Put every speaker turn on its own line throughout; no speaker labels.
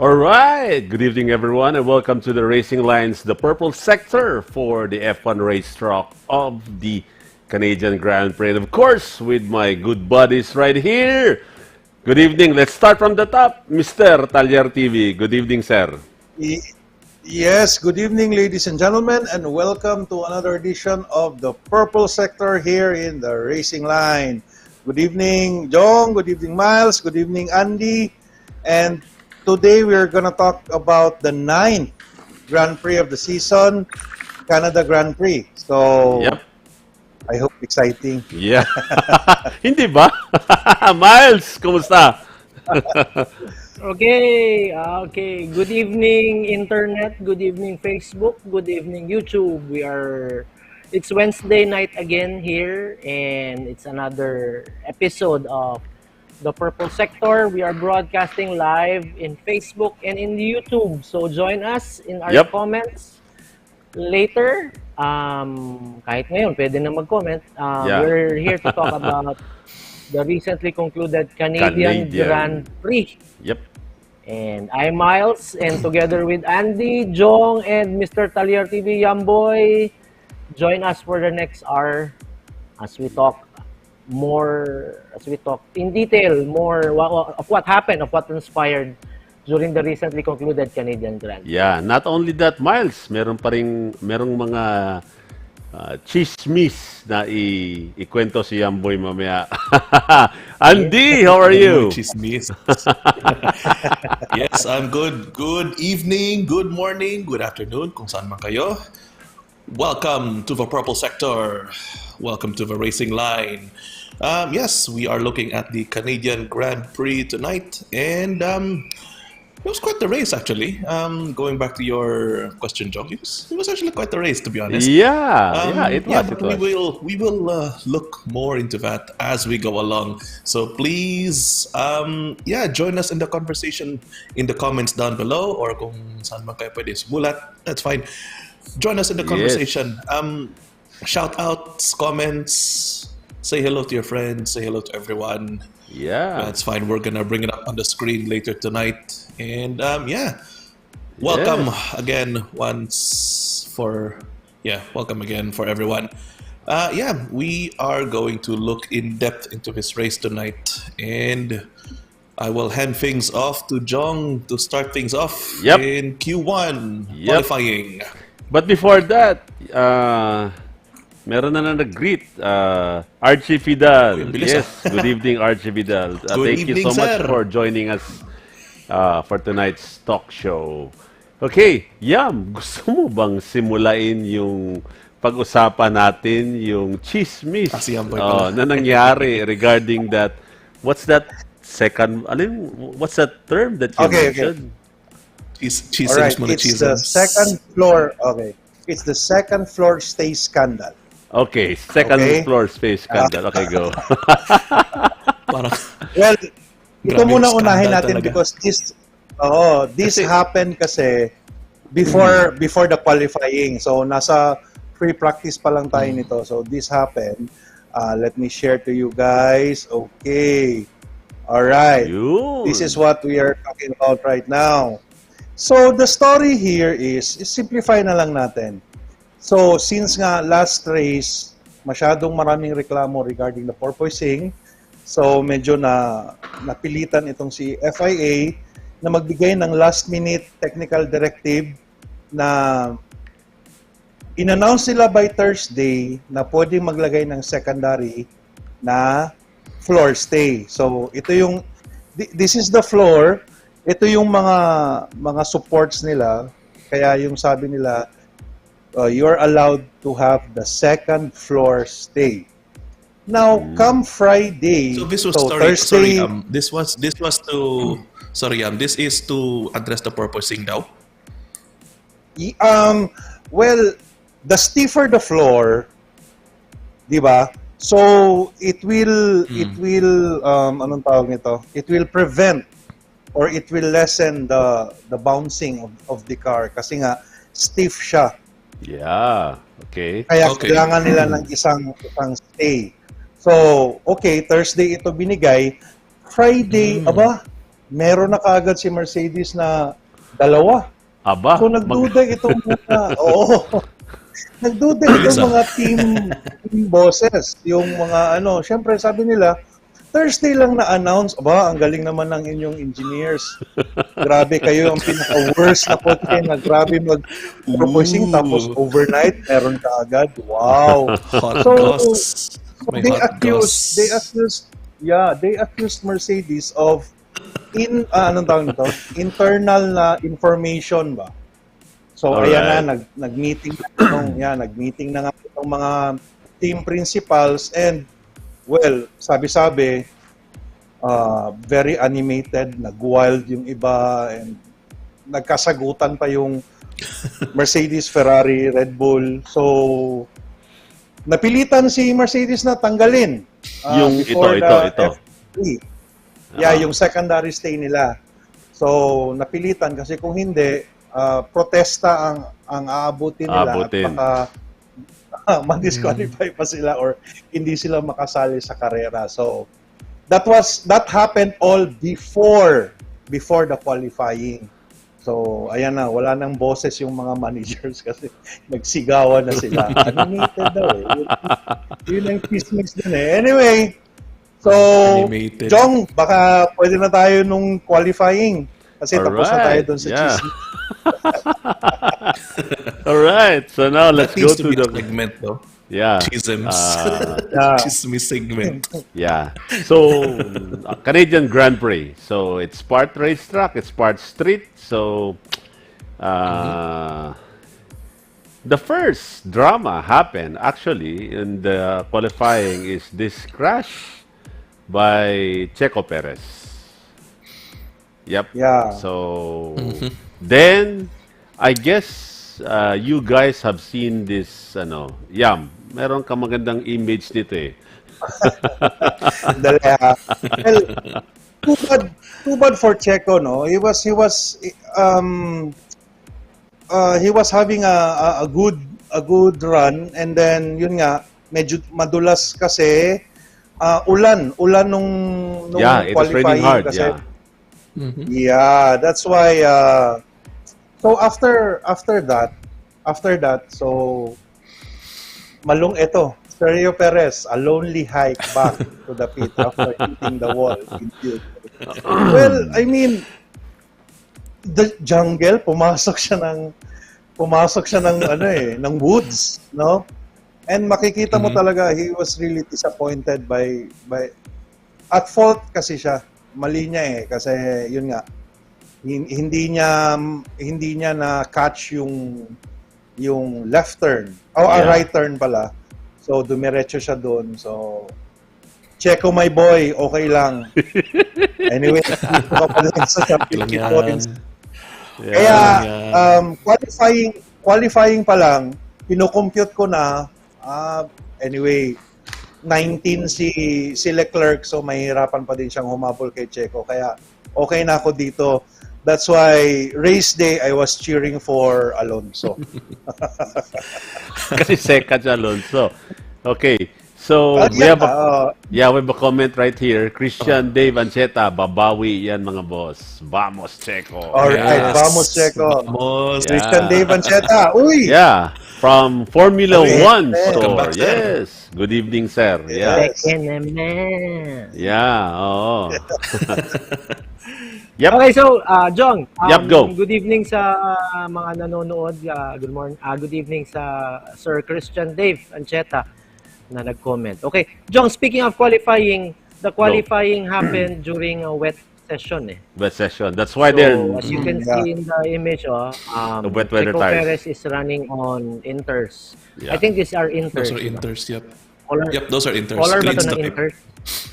All right. Good evening, everyone, and welcome to the Racing Lines, the purple sector for the F1 racetrack of the Canadian Grand Prix. And of course, with my good buddies right here. Good evening. Let's start from the top. Mr. Talyer TV. Good evening, sir.
Y- Yes, good evening, ladies and gentlemen, and welcome to another edition of the Purple Sector here in the Racing Line. Good evening, Jong. Good evening, Myles. Good evening, Andy. And today we're going to talk about the 9th Grand Prix of the season, Canada Grand Prix. So,
Yep.
I hope exciting.
Yeah. Hindi ba? Miles, kumusta?
Okay. Good evening, Internet. Good evening, Facebook. Good evening, YouTube. It's Wednesday night again here, and it's another episode of the Purple Sector. We are broadcasting live in Facebook and in YouTube. So join us in our
Yep.
comments later. Kahit ngayon, pwede na mag-comment.
Yeah.
We're here to talk about the recently concluded Canadian Grand Prix.
Yep.
And I'm Myles, and together with Andy, Jong, and Mr. Talyer TV, Yamboy, join us for the next hour as we talk in detail more of what happened, of what transpired during the recently concluded Canadian Grand Prix.
Yeah, not only that, Miles, merong mga chismis na ikwento si Yamboy mamaya. Andy, how are you?
Chismis. Yes, I'm good. Good evening, good morning, good afternoon, kung saan man kayo. Welcome to the Purple Sector. Welcome to the Racing Line. Yes, we are looking at the Canadian Grand Prix tonight, and it was quite the race, actually. Going back to your question, Jong, it was actually quite the race, to be honest.
Yeah, it was.
But we will look more into that as we go along. So please, join us in the conversation in the comments down below, or kung saan man kayo pwede sumulat, that's fine. Join us in the conversation. Shout outs, comments, say hello to your friends, say hello to everyone.
Yeah.
That's fine. We're gonna bring it up on the screen later tonight. And welcome again welcome again for everyone. We are going to look in depth into this race tonight, and I will hand things off to Jong to start things off in Q1 qualifying.
But before that, meron na nag-greet. Archie Vidal. Yes, good evening, Archie Vidal. Thank you so much for joining us for tonight's talk show. Okay, Yam, gusto mo bang simulain yung pag-usapan natin, yung chismis na nangyari regarding that, what's that term that you mentioned?
All right, it's the second floor. Okay, it's the second floor stay scandal.
Okay, second floor space scandal. Okay, go.
Well, ito muna unahin natin talaga. Because this happened kasi before the qualifying. So nasa pre-practice pa lang tayo nito. So this happened. Let me share to you guys. Okay. All right. This is what we are talking about right now. So the story here is simplify na lang natin. So, since nga last race, masyadong maraming reklamo regarding the porpoising, so medyo napilitan itong si FIA na magbigay ng last-minute technical directive na in-announce sila by Thursday na pwedeng maglagay ng secondary na floor stay. So, this is the floor, ito yung mga supports nila, kaya yung sabi nila, you're allowed to have the second floor stay. Now, come Friday,
so this was
Thursday.
This is to address the porpoising daw.
Well, the stiffer the floor, di ba? So it will anong tawag nito? It will prevent or it will lessen the bouncing of the car kasi nga stiff siya.
Yeah, okay.
Kaya kailangan nila ng isang stay. So, okay, Thursday ito binigay. Friday, meron na kaagad si Mercedes na dalawa.
Aba,
So nagduda itong mga, nagduda itong mga team bosses, yung mga syempre sabi nila, Thursday lang na-announce, ang galing naman ng inyong engineers. Grabe kayo, ang pinaka-worst na kotse na grabe mag-proposing, tapos overnight, meron ka agad. Wow!
Hot gusts. May
They
hot gusts.
they accused Mercedes of anong tawag nito? Internal na information ba? So
Alright.
ayan na nag-meeting nag-meeting na nga itong mga team principals, and well, sabi-sabi very animated, nag-wild yung iba, and nagkasagutan pa yung Mercedes, Ferrari, Red Bull. So napilitan si Mercedes na tanggalin
yung
before
ito.
F3. Yeah, yung secondary stay nila. So napilitan kasi kung hindi, protesta ang aabutin nila, at baka ma-disqualify pa sila or hindi sila makasali sa karera. So that happened all before the qualifying. So ayan na, wala nang boses yung mga managers kasi nagsigawan na sila. Animated daw yun ang chismis din Anyway, so
Animated.
Jong, baka pwede na tayo nung qualifying kasi tapos na tayo dun sa chismis.
Alright, so now let's
That
go
needs to
to
be
the...
a segment, though.
Yeah.
Chisms. Chismis segment.
Yeah. So, Canadian Grand Prix. So, it's part racetrack, it's part street. So, the first drama happened actually in the qualifying is this crash by Checo Perez. Yep.
Yeah.
So, then, I guess you guys have seen this, Yam, meron ka magandang image nito
Dali, well, too bad for Checo, no? He was having a good run, and then yun nga, medyo madulas kasi ulan nung
Yeah, it was
qualifying
raining hard,
kasi.
yeah.
Yeah, that's why so after that, so Sergio Perez, a lonely hike back to the pit after hitting the wall. Well, I mean, the jungle, pumasok siya ng ng woods, no? And makikita mo talaga he was really disappointed by at fault kasi siya. Mali niya kasi yun nga, hindi niya na catch yung left turn right turn pala, so dumiretso siya doon. So Checo, my boy, okay lang. Anyway, sa points. Kaya qualifying pa lang, pino-compute ko na anyway 19 si Leclerc, so mahirapan pa din siyang humabol kay Checo. Kaya okay na ako dito. That's why race day I was cheering for Alonso.
Kasi second si Alonso. Okay. So, we have a comment right here. Christian Dave Ancheta, babawi yan mga boss. Vamos, Checo.
Alright, vamos, Checo.
Vamos.
Christian Dave Ancheta. Uy!
Yeah, from Formula One
Welcome
store.
back, sir.
Yes. Good evening, sir. Yeah. Yeah, oo. Yep.
Okay, so Jong,
Go.
good evening sa mga nanonood. Good morning. Good evening sa Sir Christian Dave Ancheta na nag-comment. Okay, Jong, speaking of qualifying, the qualifying happened during a wet session
Wet session. That's why they're
as you can see in the image,
the wet weather
Checo
tires.
Perez is running on inters.
Yeah.
I think these are inters.
Those are inters, yep.
Color,
Yep, those are inters.
color ba
Clean
ito ng
stock.
inters?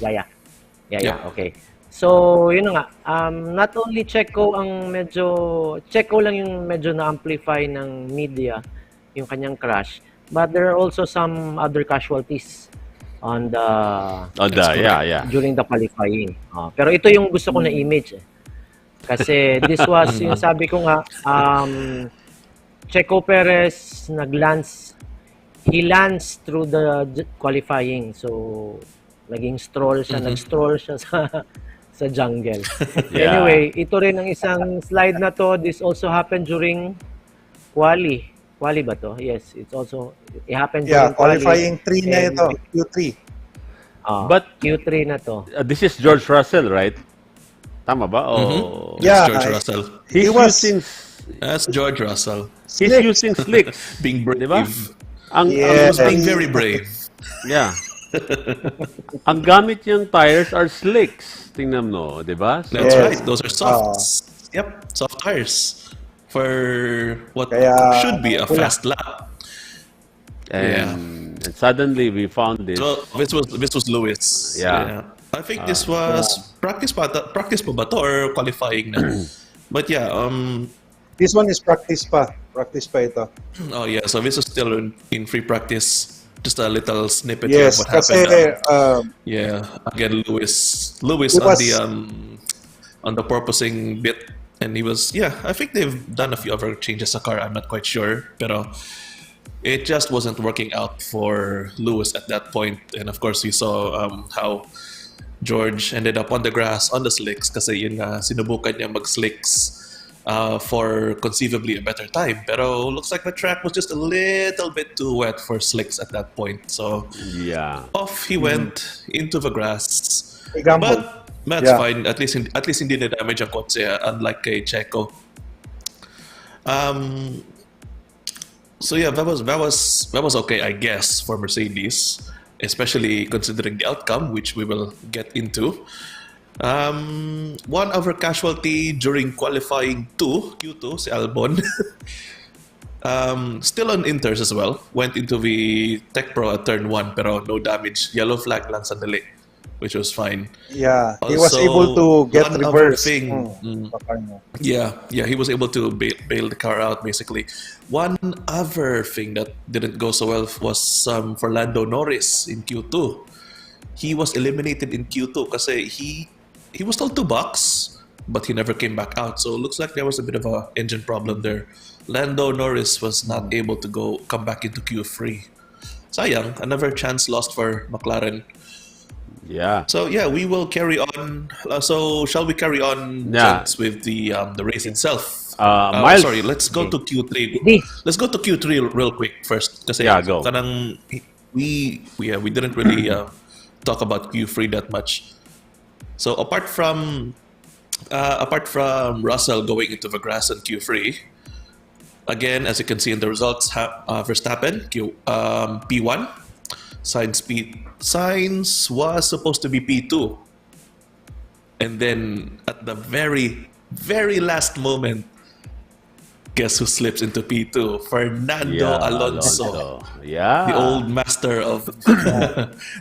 Yeah.
Yeah.
Okay. So, yun na nga. Not only Checo lang yung medyo na-amplify ng media, yung kanyang crash, but there are also some other casualties on the during the qualifying. Pero ito yung gusto ko na image Kasi this was yung sabi ko nga, Checo Perez he lands through the qualifying. So naging nag-stroll siya sa sa jungle.
Yeah.
Anyway, ito rin ang isang slide na to. This also happened during quali. Quali ba to? Yes, it happened
Yeah,
during quali.
qualifying 3 na
And
ito, Q3.
But Q3 na to.
This is George Russell, right? Tama ba? Oh,
Yeah,
George Russell.
he's
he was
using
That's George Russell.
he's using slicks.
Being brave.
Di ba? Ang,
He was
Yeah.
being very brave.
yeah. Ang gamit niyang tires are slicks. Tingnan mo, di ba? So,
That's
Yes.
right. Those are softs. Yep, soft tires for what
Kaya-
should be a fast lap.
and suddenly we found this.
So this was Lewis.
Yeah.
I think this was practice pa ba to or qualifying na? But yeah,
This one is practice pa. Practice pa ito.
oh yeah, so this is still in free practice. Just a little snippet
Yes,
of what
kasi
happened. Yeah, again Lewis
He
on
was-
the on the porpoising bit, and he was I think they've done a few other changes sa car. I'm not quite sure, pero it just wasn't working out for Lewis at that point. And of course, we saw how George ended up on the grass, on the slicks, kasi yun nga, sinubukan niya mag-slicks for conceivably a better time. Pero looks like the track was just a little bit too wet for slicks at that point. So
Yeah.
off he went into the grass.
May gamble.
But that's
Yeah.
fine. At least hindi na damage ang kotse, unlike kay Checo. So yeah, that was okay, I guess, for Mercedes, especially considering the outcome, which we will get into. One other casualty during qualifying Q2, si Albon. Still on inters as well. Went into the Tech Pro at turn 1, pero no damage. Yellow flag lang sandali, which was fine.
Yeah, he was
Also,
able to get
one other
reverse.
thing,
Yeah.
Yeah, he was able to bail the car out, basically. One other thing that didn't go so well was for Lando Norris in Q2. He was eliminated in Q2 kasi he was told to box, but he never came back out. So it looks like there was a bit of a engine problem there. Lando Norris was not able to come back into Q3. Sayang, another chance lost for McLaren.
Yeah.
So yeah, we will carry on. So shall we carry on,
Yeah.
gents, with the race itself?
Myles-
sorry, let's go to Q3.
Hindi.
Let's go to Q3 real quick first. Kasi
Yeah, go.
kanang we didn't really talk about Q3 that much. So apart from Russell going into the grass in Q3, again, as you can see in the results, Verstappen P1. Sainz was supposed to be P2. And then at the very, very last moment, guess who slips into P2? Fernando Alonso.
Yeah.
The old master of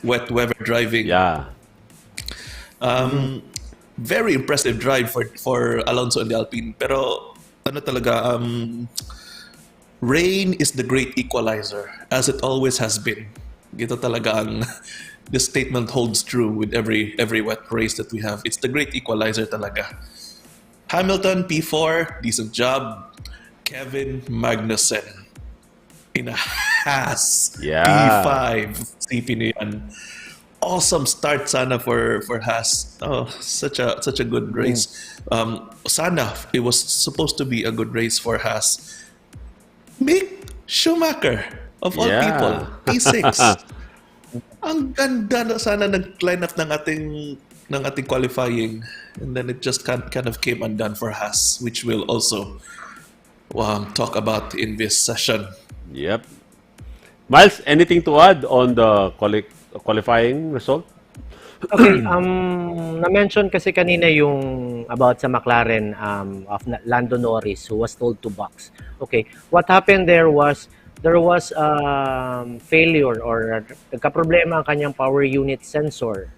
wet weather driving.
Yeah.
Very impressive drive for Alonso and the Alpine. Pero ano talaga, rain is the great equalizer, as it always has been. Ito talaga this statement holds true with every wet race that we have. It's the great equalizer talaga. Hamilton P4, decent job. Kevin Magnussen in a Haas
Yeah.
P5. Sipin niyo yan. Awesome start sana for Haas. Oh, such a good race. Sana it was supposed to be a good race for Haas. Mick Schumacher of all
Yeah.
people, P6. Ang ganda na sana nag-line up ng ating qualifying, and then it just kind of came undone for Haas, which we'll also talk about in this session.
Yep. Miles, anything to add on the qualifying result?
Okay, na-mention kasi kanina yung about sa McLaren of Lando Norris who was told to box. Okay, what happened there was failure or nagka-problema ang kanyang power unit sensor.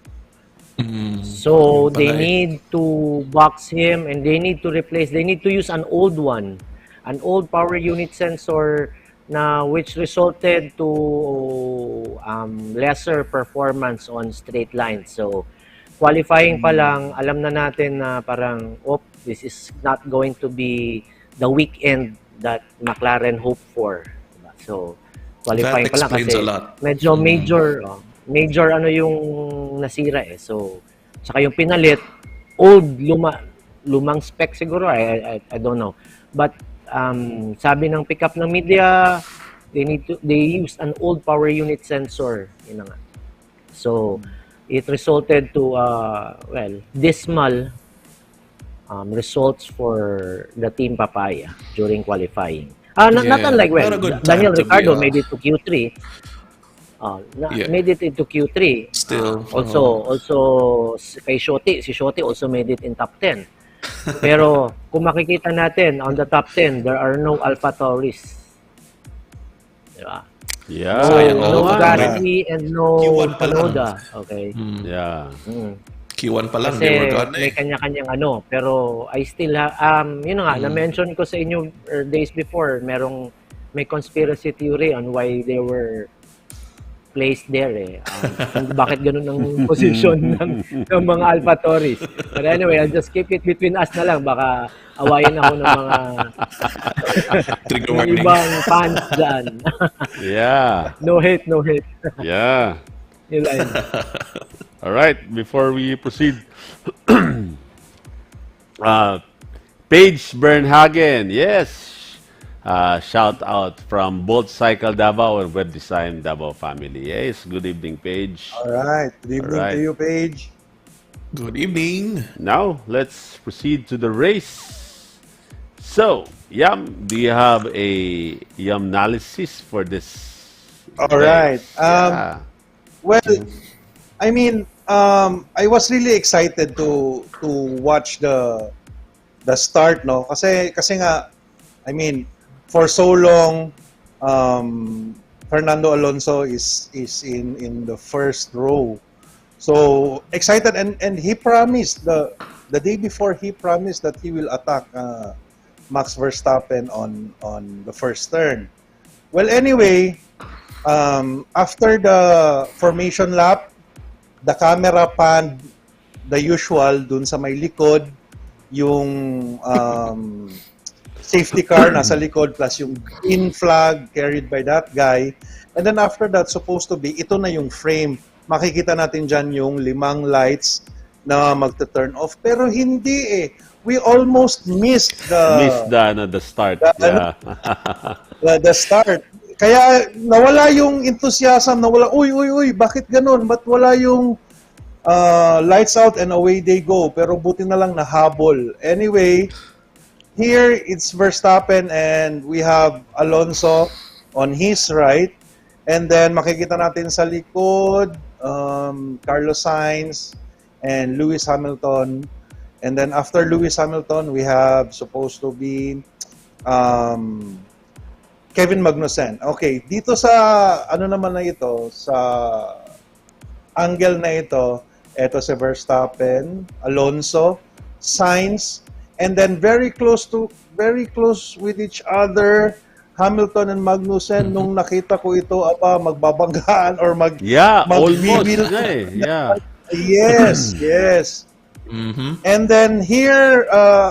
So they need to box him and they need to use an old one, an old power unit sensor na which resulted to lesser performance on straight lines. So qualifying pa lang, alam na natin na parang this is not going to be the weekend that McLaren hoped for. Diba? So qualifying pa lang
explains
kasi
a lot.
medyo major ano yung nasira eh. So saka yung pinalit lumang spec siguro, I don't know. But sabi ng pickup ng media, they used an old power unit sensor, yun na nga. So it resulted to dismal results for the Team Papaya during qualifying. Not unlike Daniel Ricciardo made it to Q3. Made it into Q3.
Still.
Also kay si Shoti also made it in top 10. Pero kung makikita natin on the top 10, there are no AlphaTauris. Diba?
Yeah.
No Gasly and no Tsunoda. Okay.
Yeah.
Q1 pa lang,
Kasi
they were gone
may kanya-kanyang pero I still yun nga, na-mention ko sa inyo days before, may conspiracy theory on why they were placed there bakit ganun ang position ng mga AlphaTauris. But anyway, I'll just keep it between us na lang. Baka awayin ako ng mga ng ibang fans dyan.
Yeah.
No hate.
Yeah.
Yun.
All right. Before we proceed, Paige Bernhagen, yes. Shout out from Bolt Cycle Davao and Web Design Davao family. Yes, good evening, Paige.
All right. Good evening to you, Paige.
Good evening.
Now, let's proceed to the race. So, Yam, do you have a Yam analysis for this?
All right. Well, I mean, I was really excited to watch the start, no? Kasi nga, I mean, for so long, Fernando Alonso is in the first row. So excited, and he promised the day before, he promised that he will attack Max Verstappen on the first turn. Well, anyway, after the formation lap, the camera panned the usual dun sa may likod, yung safety car nasa likod plus yung green flag carried by that guy. And then after that, supposed to be, ito na yung frame. Makikita natin dyan yung 5 lights na magta-turn off. Pero hindi We almost missed
the start.
The start. Kaya nawala yung enthusiasm, nawala, uy, bakit ganun? Ba't wala yung lights out and away they go? Pero buti na lang nahabol. Anyway, here, it's Verstappen and we have Alonso on his right. And then, makikita natin sa likod, Carlos Sainz and Lewis Hamilton. And then, after Lewis Hamilton, we have supposed to be Kevin Magnussen. Okay, dito sa, naman na ito, sa angle na ito si Verstappen, Alonso, Sainz, and then very close with each other, Hamilton and Magnussen. Nung nakita ko ito, magbabanggaan or
almost.
Yes. Mm-hmm. And then here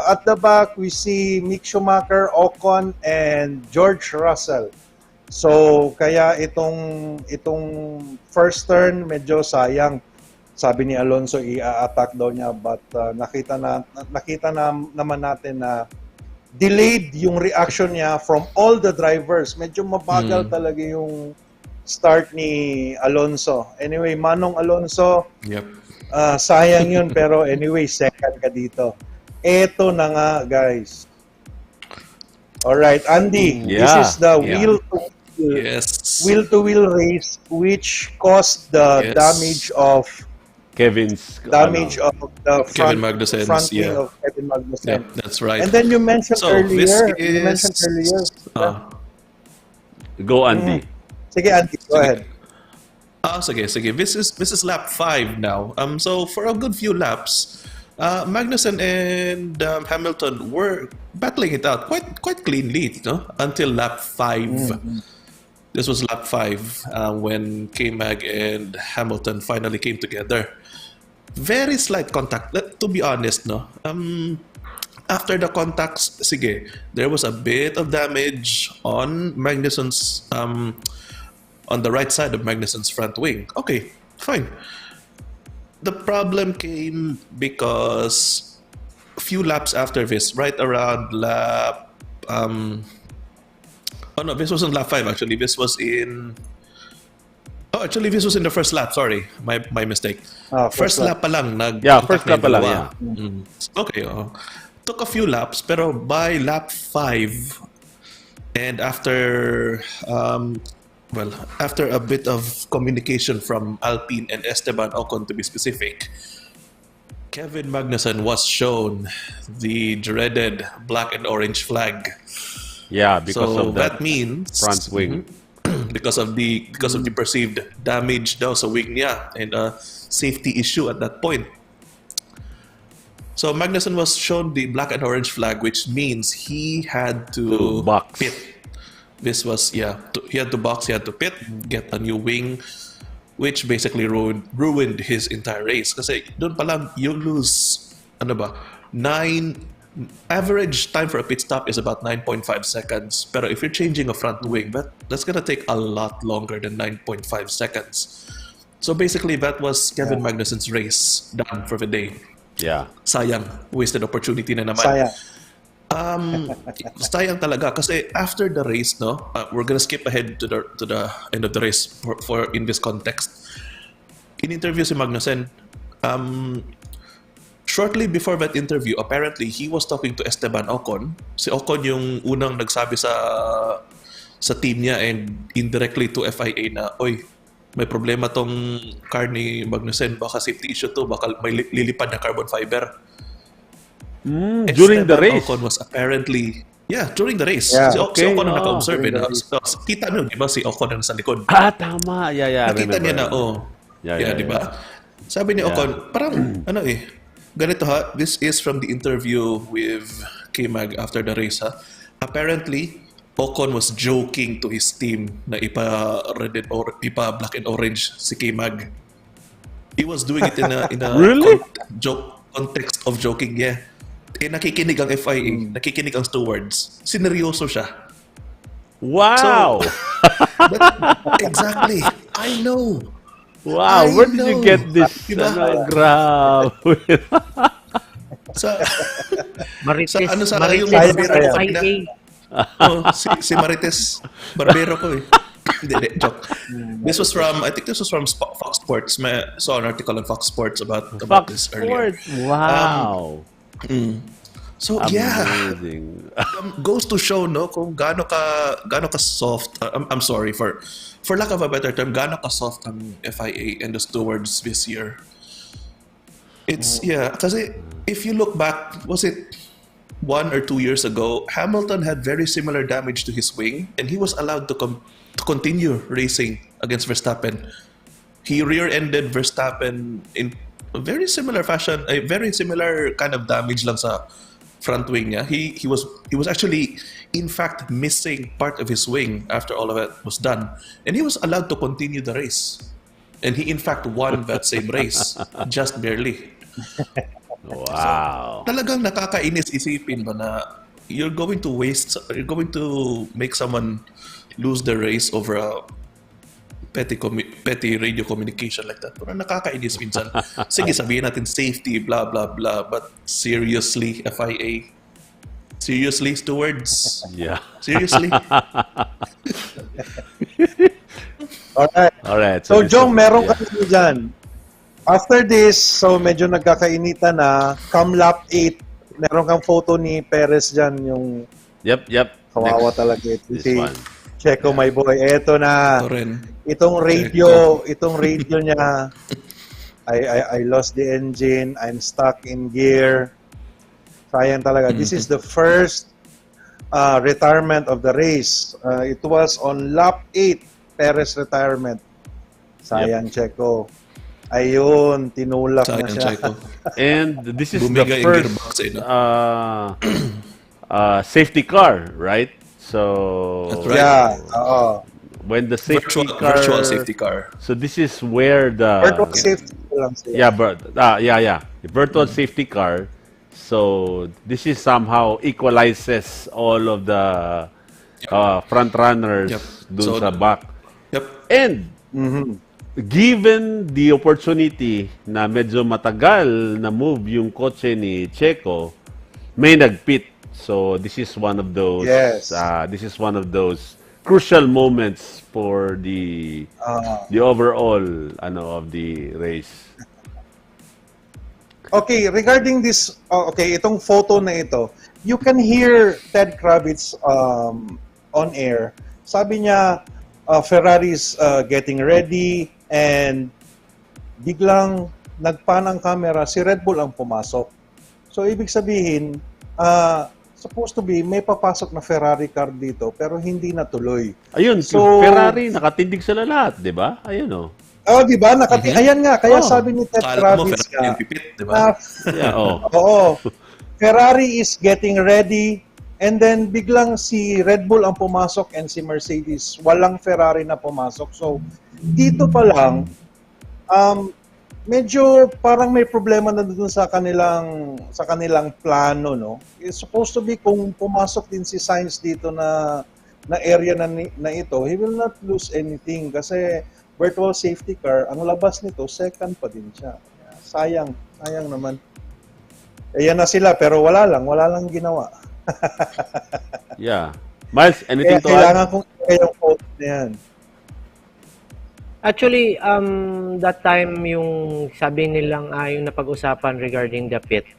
at the back, we see Mick Schumacher, Ocon, and George Russell. So kaya itong first turn medyo sayang. Sabi ni Alonso, i-attack daw niya, but nakita naman natin na delayed yung reaction niya from all the drivers. Medyo mabagal talaga yung start ni Alonso. Anyway, Manong Alonso, sayang yun, pero anyway, second ka dito. Eto na nga, guys. Alright, Andy, this is the wheel-to-wheel race which caused the damage of
Kevin Magnussen.
Front wing of Kevin Magnussen.
That's right.
And then you mentioned earlier.
Go, Andy.
Sige, Andy, go ahead.
Sige. This is lap 5 now. So for a good few laps, Magnussen and Hamilton were battling it out quite cleanly, no? Until lap 5. This was lap 5 when K-Mag and Hamilton finally came together. Very slight contact. To be honest, no. After the contacts, there was a bit of damage on Magnussen's on the right side of Magnussen's front wing. Okay, fine. the problem came because a few laps after this, right around lap. Oh no, this wasn't lap 5 actually. This was in. Oh, actually, this was in the first lap. Sorry, my mistake. First lap pa lang.
First lap pa lang, yeah.
Okay, took a few laps, pero by lap 5, and after after a bit of communication from Alpine and Esteban Ocon, to be specific, Kevin Magnussen was shown the dreaded black and orange flag.
Yeah, because of
that means
front wing.
because of the perceived damage daw sa wing niya and a safety issue at that point. So Magnussen was shown the black and orange flag, which means he had to
box.
pit. This was he had to box, he had to pit, get a new wing, which basically ruined his entire race. Kasi doon pa lang you lose average time for a pit stop is about 9.5 seconds. Pero if you're changing a front wing, that's gonna take a lot longer than 9.5 seconds. So basically, that was Kevin Magnussen's race done for the day.
Yeah.
Sayang, wasted opportunity na naman.
Sayang.
Sayang talaga kasi after the race, we're gonna skip ahead to the end of the race for in this context. In interview si Magnussen, shortly before that interview, apparently he was talking to Esteban Ocon. Si Ocon yung unang nagsabi sa team niya and indirectly to FIA na, oy, may problema tong car ni Magnussen, baka safety issue to, baka may lilipad na carbon fiber.
During the race?
Ocon was apparently, during the race.
Yeah,
si Ocon ang naka-observe. Kita nyo, di ba, si Ocon na nasa likod.
Tama. Yeah,
Nakita niya na, di ba? Sabi ni Ocon, parang, ganito ha, this is from the interview with K-Mag after the race ha. Apparently, Ocon was joking to his team na ipa black and orange si K-Mag. He was doing it in a
Really?
Context of joking, yeah. Nakikinig ang FIA, nakikinig ang stewards. Sineryoso siya.
Wow!
Exactly. I know.
Wow, where did you get this? Grabe.
Marites,
yung
Marites,
barbero
FIA.
si Marites, barbero ko eh. Hindi, joke. I think this was from Fox Sports. I saw an article on Fox Sports about this earlier.
Wow.
So
amazing.
Goes to show kung gaano ka soft. I'm sorry for lack of a better term, gaano ka soft ang FIA and the stewards this year. It's kasi if you look back, was it 1 or 2 years ago, Hamilton had very similar damage to his wing and he was allowed to continue racing against Verstappen. He rear-ended Verstappen in a very similar fashion, a very similar kind of damage lang sa front wing niya. He was actually in fact missing part of his wing after all of it was done, and he was allowed to continue the race, and he in fact won that same race just barely.
Wow.
So, talagang nakakainis isipin ba na you're going to make someone lose the race over a petty radio communication like that. Pero nakakainis minsan. Sige, sabihin natin safety, blah, blah, blah. But seriously, FIA? Seriously, stewards?
Yeah.
Seriously?
Alright. So Jong, meron ka dyan. After this, so medyo nagkakainitan na, come lap 8, meron kang photo ni Perez dyan, yung
Yep.
kawawa talaga ito.
This
Si
one.
Checo, my boy. Eto na.
Ito rin.
Itong radio niya, I lost the engine, I'm stuck in gear. Sayang talaga. This is the first retirement of the race. It was on lap 8, Perez retirement. Sayang, Checo. Ayun, tinulak na
Sayang,
siya.
Checo.
And this is
Bumigay
the
ang
first
gearbox,
safety car, right? So
That's right.
Yeah, oo.
when the safety
Virtual safety car.
So this is where the
Virtual safety lang siya.
the virtual safety car. So this is somehow equalizes all of the front runners
Yep.
dun
So,
sa back.
Yep.
And given the opportunity na medyo matagal na move yung kotse ni Checo, may nagpit. So this is one of those
Yes.
this is one of those crucial moments for the overall of the race.
Okay, regarding this, itong photo na ito, you can hear Ted Kravitz on air. Sabi niya, Ferrari's getting ready and biglang nagpan ang camera, si Red Bull ang pumasok. So, ibig sabihin, supposed to be, may papasok na Ferrari car dito, pero hindi natuloy.
Ayun,
So,
Ferrari, nakatindig sila lahat, di ba? Ayun o.
di ba? Ayan nga, kaya sabi ni Ted
Kala mo
Kravitz
Ferrari
nga,
yung pipit, di ba?
na
Yeah,
Oo. Ferrari is getting ready and then biglang si Red Bull ang pumasok and si Mercedes. Walang Ferrari na pumasok. So, dito pa lang, medyo parang may problema na dun sa kanilang plano, no? It's supposed to be kung pumasok din si Sainz dito na area na ito, he will not lose anything kasi virtual safety car, ang labas nito, second pa din siya. Sayang naman. Ayan na sila, pero wala lang ginawa.
Yeah. Miles, anything to add?
Kailangan kong yung photo na yan.
Actually, that time yung sabi nilang yung napag-usapan regarding the pit,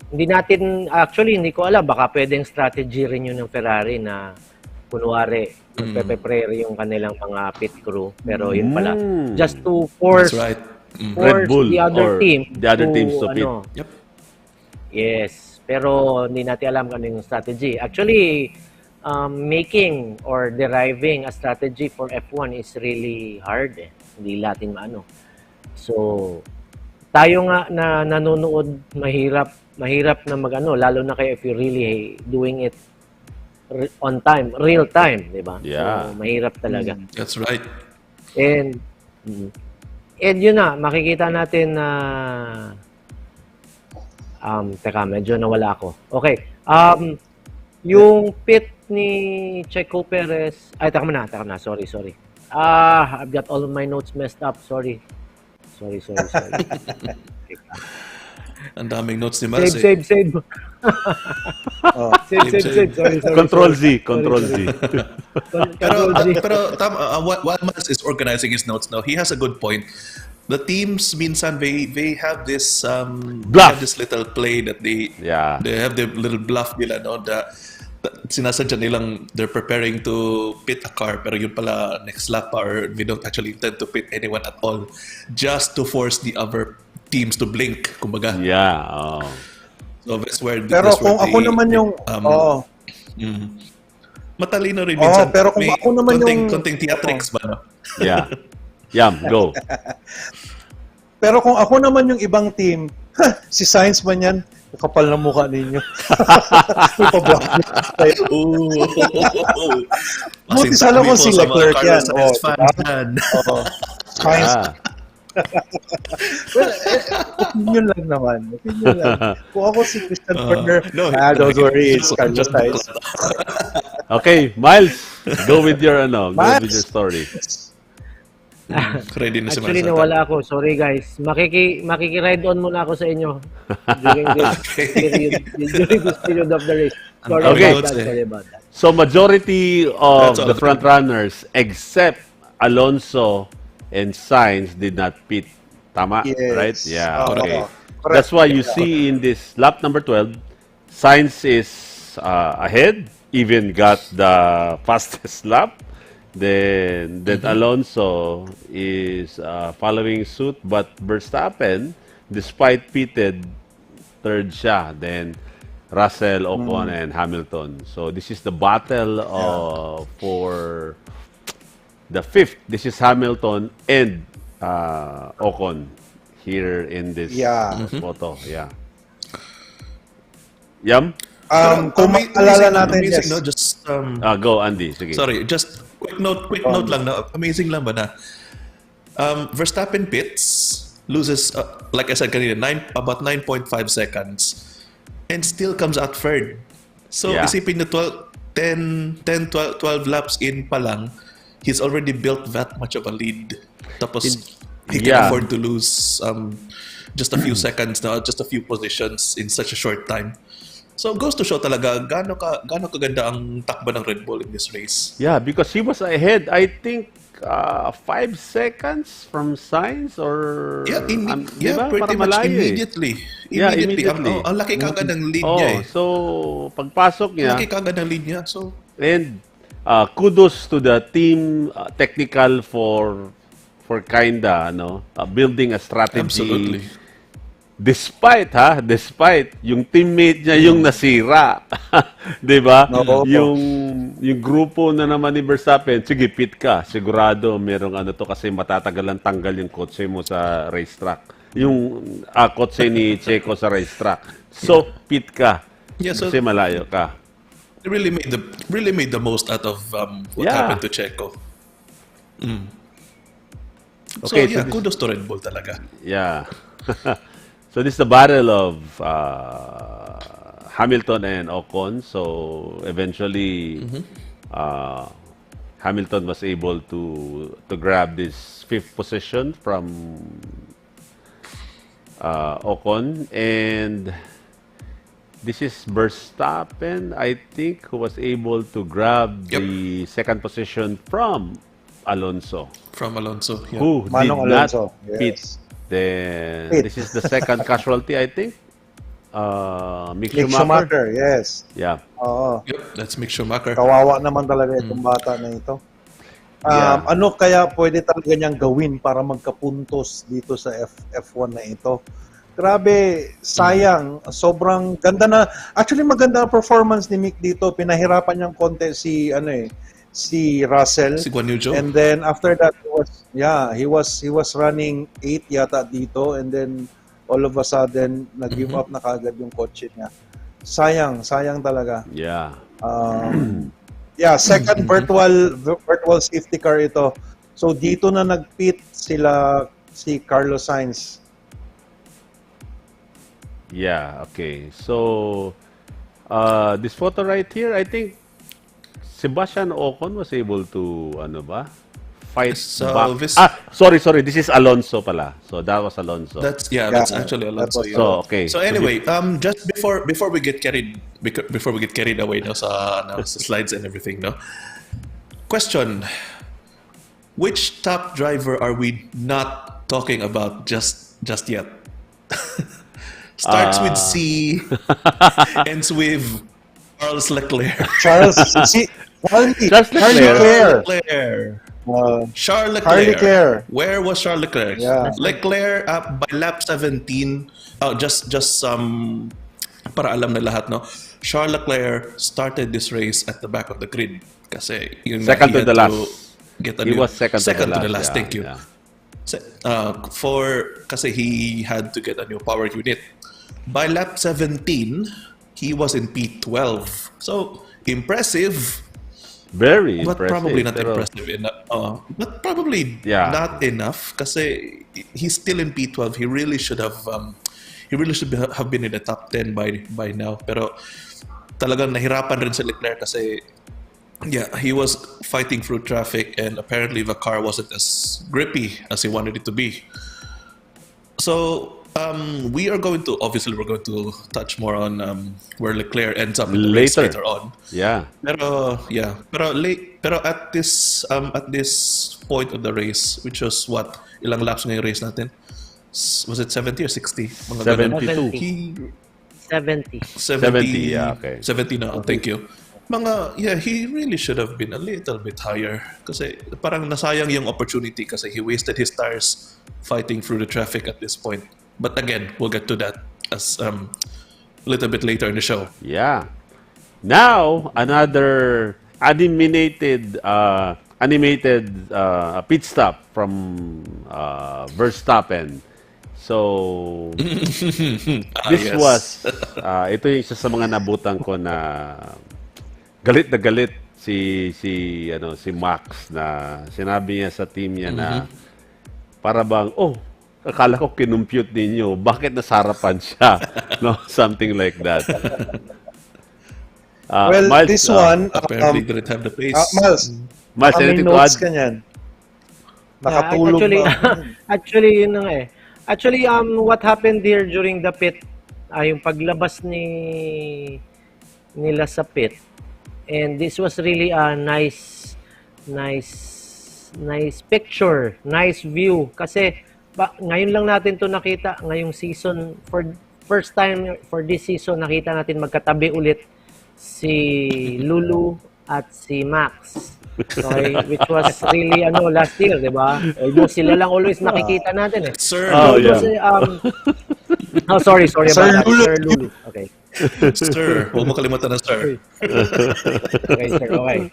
hindi ko alam, baka pwedeng strategy rin yun ng Ferrari na kunwari, magpe-prepare yung kanilang mga pit crew. Pero yun pala, just to force,
That's right.
Red Bull
the other
or
team
the other teams to pit.
Yep.
Yes, pero hindi natin alam kung ano yung strategy. Actually, making or deriving a strategy for F1 is really hard. Hindi natin maano. So, tayo nga na nanonood, mahirap na magano, lalo na kayo if you're really doing it on time, real time, di ba?
Yeah.
So, mahirap talaga.
That's right.
And yun na, makikita natin na teka, medyo nawala ako. Okay. Yung pit ni Checo Perez, teka na. Sorry. I've got all of my notes messed up. Sorry.
Ang daming notes ni Miles.
Save. Save. Sorry.
Control Z.
Pero while Miles is organizing his notes now, he has a good point. The teams minsan they have this little play that they have the little bluff nila, no, sinasadya nilang they're preparing to pit a car pero yun pala next lap or they don't actually intend to pit anyone at all just to force the other teams to blink, kumbaga.
Yeah.
So that's where
Pero kung ako naman yung
matalino rin minsan.
Pero kung ako naman
konting theatrics ba, no?
Yeah. Yam, go.
Pero kung ako naman yung ibang team, si Sainz man yan, kapal na mukha ninyo. Buti sana kung si Leclerc yan. Sainz. Well, opinion lang naman. Kung ako si Christian Horner, don't worry, it's Carlos Sainz.
Okay, Miles, go with your story.
Ready na si
Actually,
Miles.
nawala ako. Sorry, guys. Makiki-ride on muna ako sa inyo during this period of the race. Sorry about that.
So, majority of the front runners, except Alonso and Sainz, did not pit. Tama?
Yes.
Right? Yeah. Okay.
Correct.
That's why you see in this lap number 12, Sainz is ahead, even got the fastest lap. Then Alonso is following suit, but Verstappen, despite pitted, third siya. Then Russell, Ocon, and Hamilton. So this is the battle for the fifth. This is Hamilton and Ocon here in this photo. Yeah. Yam?
Kung maalala natin,
amazing,
yes.
no? Just
Go, Andy. Sige.
sorry, just quick note lang na amazing lang ba na Verstappen pits, loses like I said kanina, about 9.5 seconds and still comes out third. So isipin nyo 12 laps in pa lang, he's already built that much of a lead. Tapos he can
Yeah.
afford to lose just a few seconds now, just a few positions in such a short time. So goes to show talaga gaano kaganda ang takbo ng Red Bull in this race.
Yeah, because he was ahead, I think, 5 seconds from Sainz or...
Yeah,
di ba?
pretty
Parang
much
malayo eh.
immediately.
Yeah,
Immediately.
immediately.
Ang laki kagad ng lead niya eh.
So, pagpasok
Ang
niya,
laki kagad ng lead niya. So,
and kudos to the team technical for kinda building a strategy.
absolutely.
Despite yung teammate niya yung nasira. 'Di ba?
Oo.
Yung grupo na naman ni Verstappen, sige pit ka. Sigurado merong to kasi matatagalan tanggal yung kotse mo sa racetrack. Yung kotse ni Checo sa racetrack. So pit ka.
Yeah, so
Kasi malayo ka.
they really made the most out of what
Yeah.
happened to Checo. So
Okay,
yeah, kudos to Red Bull talaga.
Yeah. So this is the battle of Hamilton and Ocon. So eventually, Hamilton was able to grab this 5th position from Ocon, and this is Verstappen, I think, who was able to grab
Yep.
the 2nd position from Alonso,
From Alonso. Yeah.
who did
Manong
not
Alonso,
pit.
yes.
Then
Pit.
this is the 2nd casualty, I think. Mick
Mick
Schumacher.
Schumacher, yes.
Yeah.
Oo.
Yep, that's Mick Schumacher.
Kawawa naman talaga itong bata na ito.
Yeah.
Ano kaya pwede talaga niyang gawin para magkapuntos dito sa F1 na ito? Grabe, sayang. Sobrang ganda na. Actually, maganda ang performance ni Mick dito. Pinahirapan niyang konti si Russell.
Si Guan Yu Zhou.
And then after that, he was running 8 yata dito, and then all of a sudden nag-give up na kagad yung kotse niya. Sayang talaga.
Yeah.
Yeah, second virtual safety car ito. So dito na nag-pit si Carlos Sainz.
Yeah, okay. So, this photo right here, I think Sebastian Ocon was able to, fight
So,
back.
this-
Sorry. This is Alonso pala. So, that was Alonso.
That's actually Alonso.
that was-
Yeah.
So, okay.
So anyway, just before we get carried away no, sa slides and everything, no. Question: which top driver are we not talking about just yet? Starts with C, ends with Charles Leclerc.
Charles
Leclerc.
Charles Leclerc.
Charles Leclerc.
Where was Charles Leclerc?
Yeah.
Leclerc by lap 17. Just para alam na lahat, no. Charles Leclerc started this race at the back of the grid kasi yun nga,
Second
he
to
had
the last.
Get a
He
new-
was second to the last. Yeah,
Thank you.
yeah.
Kasi he had to get a new power unit. By lap 17, he was in P12. So impressive.
Very
But
impressive.
probably not
pero-
impressive enough. But probably
Yeah.
not enough kasi he's still in P12. He really should have have been in the top 10 by now. Pero talagang nahirapan rin si Leclerc kasi he was fighting through traffic and apparently the car wasn't as grippy as he wanted it to be. So we're going to touch more on where Leclerc ends up in the race
Later.
later on.
Yeah.
Pero at this point of the race, which was what, ilang laps ngayong race natin? Was it 70 or 60? Mga ganun.
72.
He
70.
70, yeah, okay.
70 na, thank you. He really should have been a little bit higher kasi parang nasayang yung opportunity kasi he wasted his tires fighting through the traffic at this point. But again, we'll get to that as a little bit later in the show.
Yeah. Now, another animated pit stop from Verstappen. So, this
yes.
was, ito yung isa sa mga nabutan ko na galit na galit si Max na sinabi niya sa team niya na para bang, akala ko kinumpute ninyo, bakit nasarapan siya? No, something like that.
Well,
Miles,
this one,
Apparently didn't have the pace.
Miles,
Mas,
May
anything to
notes
add?
ka niyan. Nakatulog
actually,
ba?
actually, yun na nga eh. Actually, what happened here during the pit, yung paglabas nila sa pit, and this was really a nice picture, nice view. Kasi, ngayon lang natin to nakita, ngayong season, for first time for this season, nakita natin magkatabi ulit si Lulu at si Max. Okay, which was really last year, 'di ba? Almost sila lang always nakikita natin eh.
Sir
Oh,
It was, sorry
Sir
about that,
Lulu.
Sir Lulu. Okay.
Sir, huwag mo kalimutan na sir.
Okay, sir. Okay.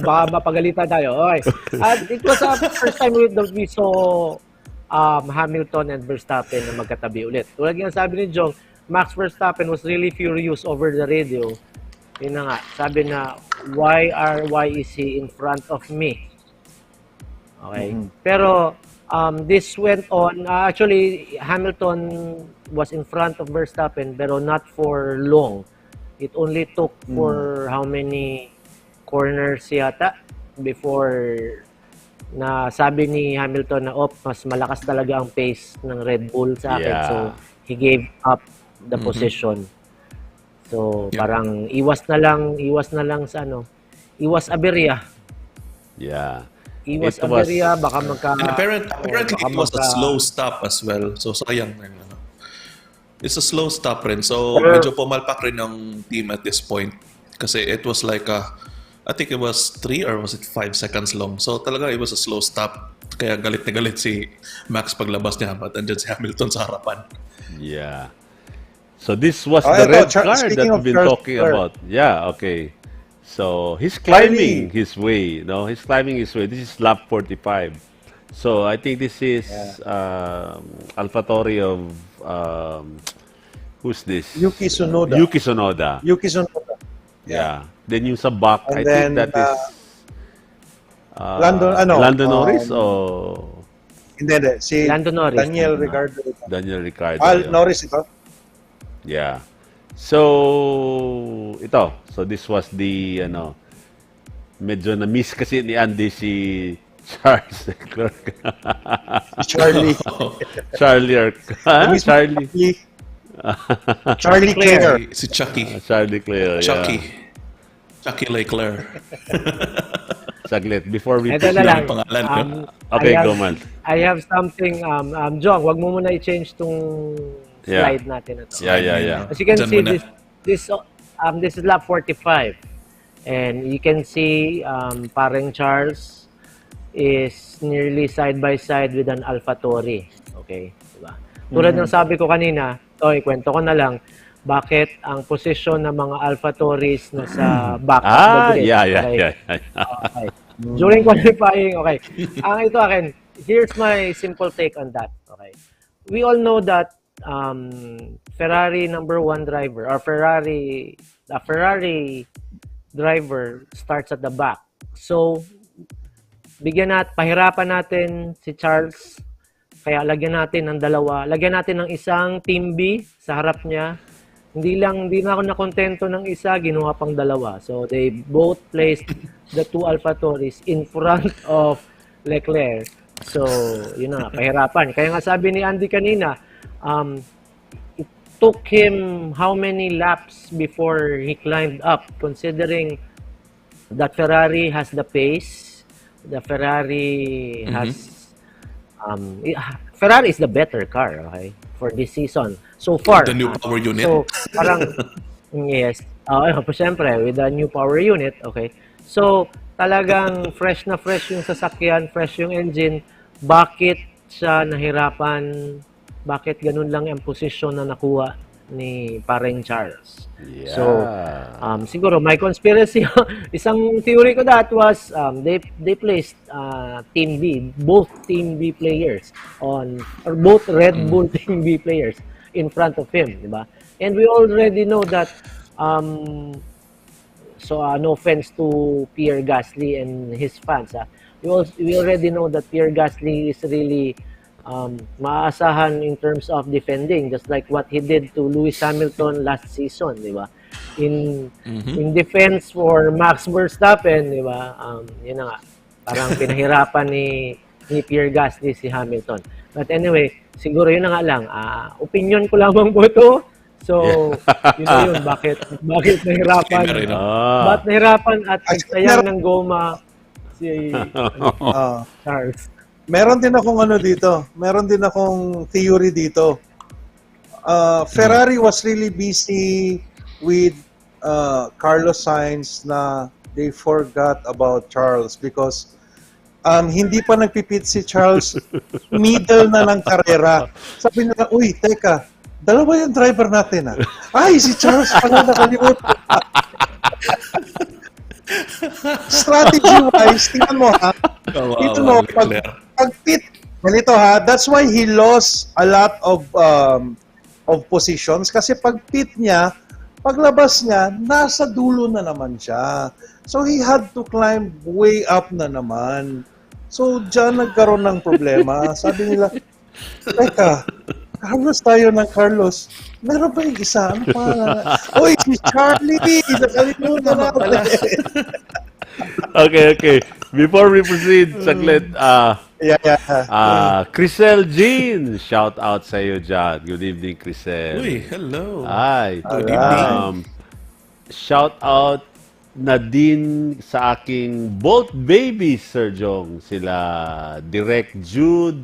Baka mapagalitan tayo. Okay. At it was a first time we saw Hamilton and Verstappen na magkatabi ulit. Tulad nga sabi ni Jong, Max Verstappen was really furious over the radio. Yun na nga, sabi na, why is he in front of me? Okay. Pero, this went on, actually, Hamilton was in front of Verstappen, pero not for long. It only took for how many corners yata before na sabi ni Hamilton na, mas malakas talaga ang pace ng Red Bull sa akin.
Yeah.
So, he gave up the position. So, parang iwas na lang sa iwas aberya.
Yeah.
Iwas
It was-
aberya, baka magka...
And apparently
baka
it was a
magka-
slow stop as well. So sayang. It's a slow stop rin. So medyo pumalpak rin yung team at this point. Kasi it was like I think it was 3 or was it 5 seconds long. So talaga it was a slow stop. Kaya galit na galit si Max paglabas niya. But andyan si Hamilton sa harapan.
Yeah. So this was
Oh,
the
ito,
red card that
speaking of
we've been
Charles
talking
Leclerc.
about. Yeah, okay. So he's climbing his way, no? He's climbing his way. This is lap 45. So I think this is AlphaTauri of who's this?
Yuki Tsunoda.
Yuki Tsunoda.
Yuki Tsunoda.
Yeah. Then yung sa back,
And
I
then,
think that is
Lando
Norris o
Hindi. Si
Lando Norris.
Daniel Ricciardo.
Daniel Ricciardo. yun.
Norris ito.
Yeah. So, ito. So, this was the, medyo na-miss kasi ni Andy si Charles Leclerc.
Charlie.
Charlie. Charlie.
Charlie Claire.
Si Chucky.
Charlie Leclerc.
Chucky Leclerc.
Saglit. Before we
Ito na lang.
pangalan ko.
Okay,
I have-
go man.
I have something, Jong, wag mo muna i-change tong
Yeah.
slide natin na to.
Yeah.
As you can
Dyan
see,
muna.
this is lap 45. And you can see parang Charles is nearly side by side with an AlphaTauri. Okay? Diba? Tulad ng sabi ko kanina, kwento ko na lang, bakit ang posisyon ng mga AlphaTauris nasa back of the grid. Okay? Okay. During qualifying, okay. Ito akin, here's my simple take on that. Okay. We all know that Ferrari number 1 driver or Ferrari driver starts at the back. So pahirapan natin si Charles, kaya lagyan natin ng dalawa, lagyan natin ng isang team B sa harap niya. Hindi na ako nakontento ng isa, ginawa pang dalawa. So they both placed the 2 AlphaTauris in front of Leclerc. So yun na, pahirapan. Kaya nga sabi ni Andy kanina, it took him how many laps before he climbed up, considering that Ferrari has the pace, the Ferrari has Ferrari is the better car, okay, for this season so far.
The new power unit.
So parang yes, siyempre with the new power unit, okay. So talagang fresh na fresh yung sasakyan, fresh yung engine. Bakit siya nahirapan? Bakit ganun lang ang posisyon na nakuha ni pareng Charles?
Yeah.
So, siguro my conspiracy, isang theory ko that was they placed Team B, both Team B players both Red Bull Team B players in front of him, di ba? And we already know that no offense to Pierre Gasly and his fans, we already know that Pierre Gasly is really maaasahan in terms of defending, just like what he did to Lewis Hamilton last season, di ba? in defense for Max Verstappen, di ba? Yun na nga. Parang pinahirapan ni Pierre Gasly si Hamilton. But anyway, siguro yun na nga lang. Opinion ko lamang po ito. So, yun na yun. Bakit nahirapan? Ba't nahirapan at nagsayang ng goma si Charles?
Meron din akong dito. Meron din akong theory dito. Ferrari was really busy with Carlos Sainz na they forgot about Charles because hindi pa nagpipit si Charles, middle na ng karera. Sabi nila, uy, teka, dalawa yung driver natin Ay, si Charles pala nakalimutan. Strategy-wise, tingnan mo Ito pag pit, ganito that's why he lost a lot of positions kasi pag pit niya, paglabas niya, nasa dulo na naman siya. So he had to climb way up na naman. So diyan nagkaroon ng problema. Sabi nila, teka, Carlos tayo ng Carlos. Meron ba yung isa? Ano pa? Uy, si Charlie! Nakalimutan na pala.
Okay. Before we proceed, saglit, Crisel Jean, shout out sa iyo dyan. Good evening, Crisel.
Uy, hello.
Hi.
Good evening.
Shout out na din sa aking Bolt Baby, Sir Jong. Sila Direct Jude,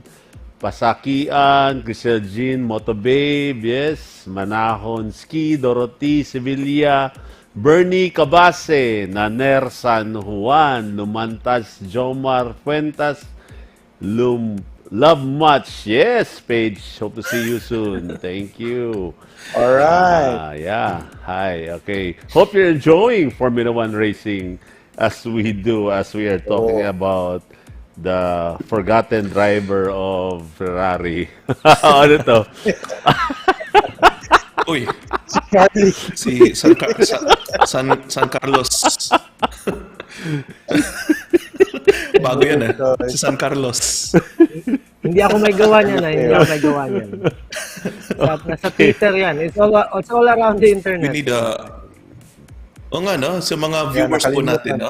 Pasakian, Crisel Jean, Moto Babe, yes, Manahon Ski, Dorothy, Sevilla, Bernie Cabase, Naner San Juan, Lumantas Jomar Fuentas, Love much. Yes, Paige. Hope to see you soon. Thank you.
All right.
Yeah. Hi. Okay. Hope you're enjoying Formula One racing as we do, as we are talking about the forgotten driver of Ferrari. Ano to?
Uy,
Si Charlie.
si San Carlos. Bago yan Si San Carlos.
Hindi ako may gawa niyan Hindi ako may gawa niyan. Nasa Twitter yan. It's all around the internet.
We need o nga sa mga viewers po natin,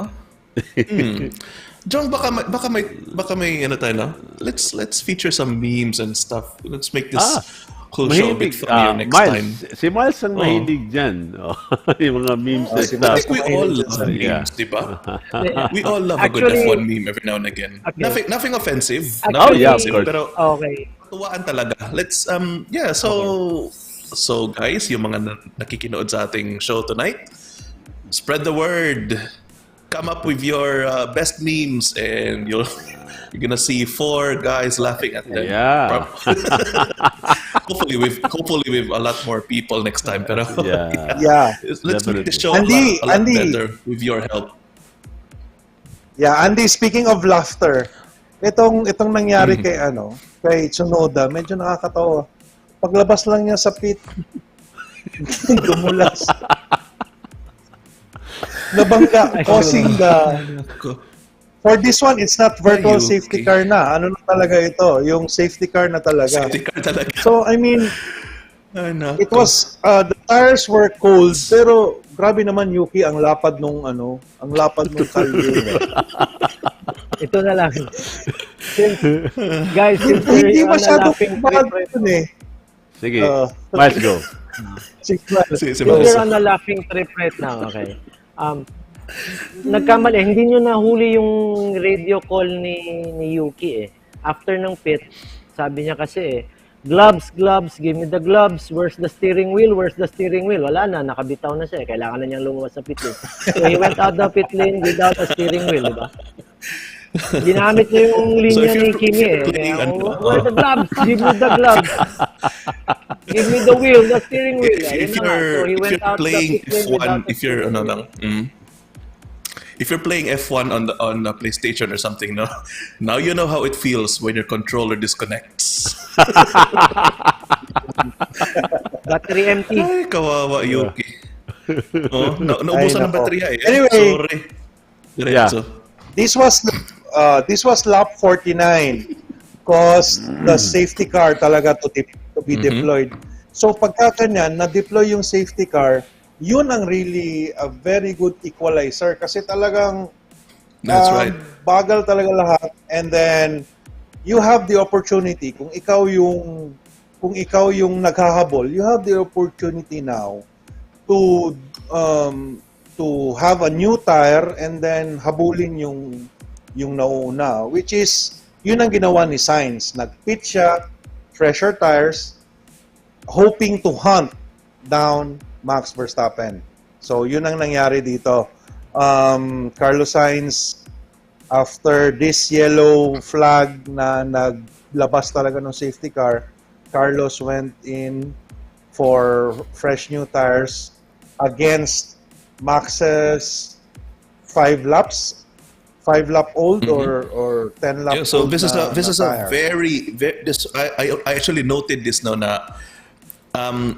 Jong, baka may tayo, Let's feature some memes and stuff. Let's make this cool show a bit funnier next time.
Si Myles ang mahilig dyan. Yung mga memes na stuff.
I think we all love memes, di ba? We all love a good F1 meme every now and again.
Okay.
Nothing offensive.
Actually,
yeah, of course.
Pero
okay.
tuwaan talaga. Let's, so guys, yung mga nakikinood sa ating show tonight, spread the word. Come up with your best memes and you're gonna see 4 guys laughing at them.
Yeah.
hopefully with a lot more people next time. Pero
Yeah.
let's make the show
Andy,
a lot
Andy.
better with your help.
Yeah, Andy, speaking of laughter, itong nangyari kay Tsunoda, medyo nakakatawa. Paglabas lang niya sa pit, dumulas. Nabangga, causing for this one, it's not virtual safety car na. Ano na talaga ito? Yung safety car na talaga.
Safety car talaga.
So, I mean, it was, the tires were cold, pero grabe naman, Yuki, ang lapad nung kalye.
Ito na lang. Guys,
Hindi masyado kumahal yun
Sige, Myles, go.
If you're on a laughing trip right now, okay. Nagkamali, hindi nyo nahuli yung radio call ni Yuki After ng pit, sabi niya kasi gloves, give me the gloves. Where's the steering wheel? Wala na, nakabitaw na siya. Kailangan na niyang lumuwas sa pit lane. So he went out the pit lane without a steering wheel, diba? Ginamit niya yung linya ni Kimi Where the gloves? Give me the gloves. Give me the wheel, the steering wheel.
If you're playing F1, if you're playing F1 on the PlayStation or something, now you know how it feels when your controller disconnects.
Battery empty.
Ay, kawawa, Yuki. Naubusan ng baterya
Anyway,
sorry. Diretso.
This was lap 49 because the safety car talaga to be deployed. So pagka kanyan, na-deploy yung safety car, yun ang really a very good equalizer kasi talagang
That's right.
bagal talaga lahat, and then you have the opportunity kung ikaw yung naghahabol, you have the opportunity now to have a new tire and then habulin yung nauna, which is yun ang ginawa ni Sainz. Nag-pit siya, fresher tires, hoping to hunt down Max Verstappen. So yun ang nangyari dito. Carlos Sainz, after this yellow flag na naglabas talaga ng safety car, Carlos went in for fresh new tires against Max's 5 lap old or 10 lap
So
old
this is a
tire.
very I actually noted this now na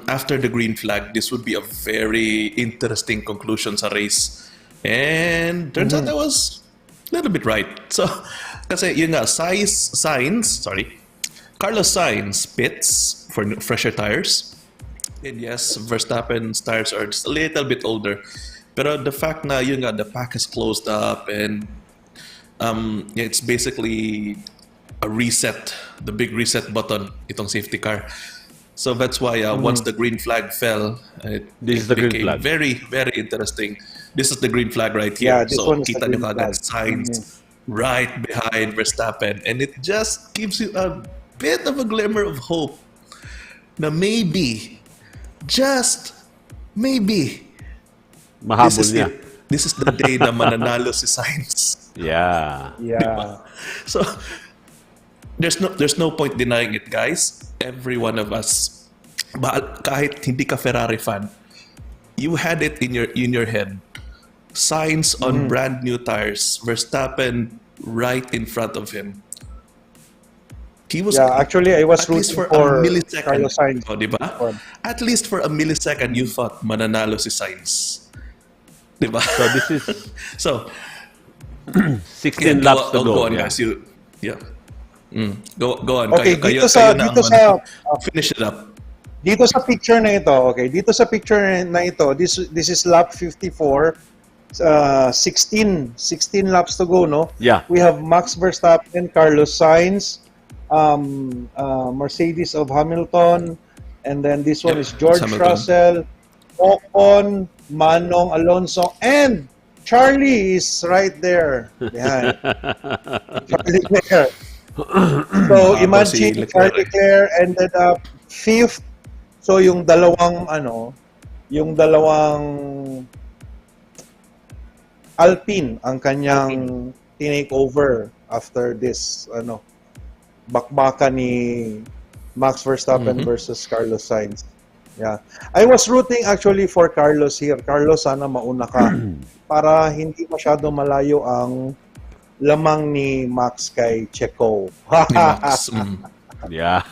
after the green flag, this would be a very interesting conclusion sa race. And turns out I was a little bit right. So, kasi yun nga, Carlos Sainz pits for fresher tires. And yes, Verstappen's tires are just a little bit older. Pero the fact na yun nga, the pack is closed up and it's basically a reset, the big reset button, itong safety car. So that's why once the green flag fell, it became very, very interesting. This is the green flag right here.
Yeah, this
so
one is the
kita nyo
green
kagad
flag.
Sainz right behind Verstappen. And it just gives you a bit of a glimmer of hope na maybe, just maybe,
Mahabol niya.
This is the day na mananalo si Sainz.
Yeah.
So there's no point denying it, guys. Every one of us, kahit hindi ka Ferrari fan, you had it in your head. Sainz on brand new tires, Verstappen right in front of him. He was
actually I was
at least
rooting
for a
for
millisecond.
Carlos Sainz.
Oh, diba? At least for a millisecond, you thought mananalo si Sainz. Diba?
So this is
So
16 laps to go.
Go on,
Yeah.
guys. Go on.
Okay,
Kayo na finish it up.
Dito sa picture na ito, this is lap 54. 16 laps to go, no?
Yeah.
We have Max Verstappen, Carlos Sainz, Mercedes of Hamilton, and then this one is George
Hamilton.
Russell, Ocon, Manong Alonso, and Charlie is right there behind. Charlie Leclerc. So imagine Charles Leclerc ended up 5th. So yung dalawang Alpine ang kanyang tinake over after this bakbakan ni Max Verstappen versus Carlos Sainz. Yeah. I was rooting actually for Carlos here. Carlos, sana mauna ka para hindi masyado malayo ang lamang ni Max kay Checo.
Ni Max.
Yeah.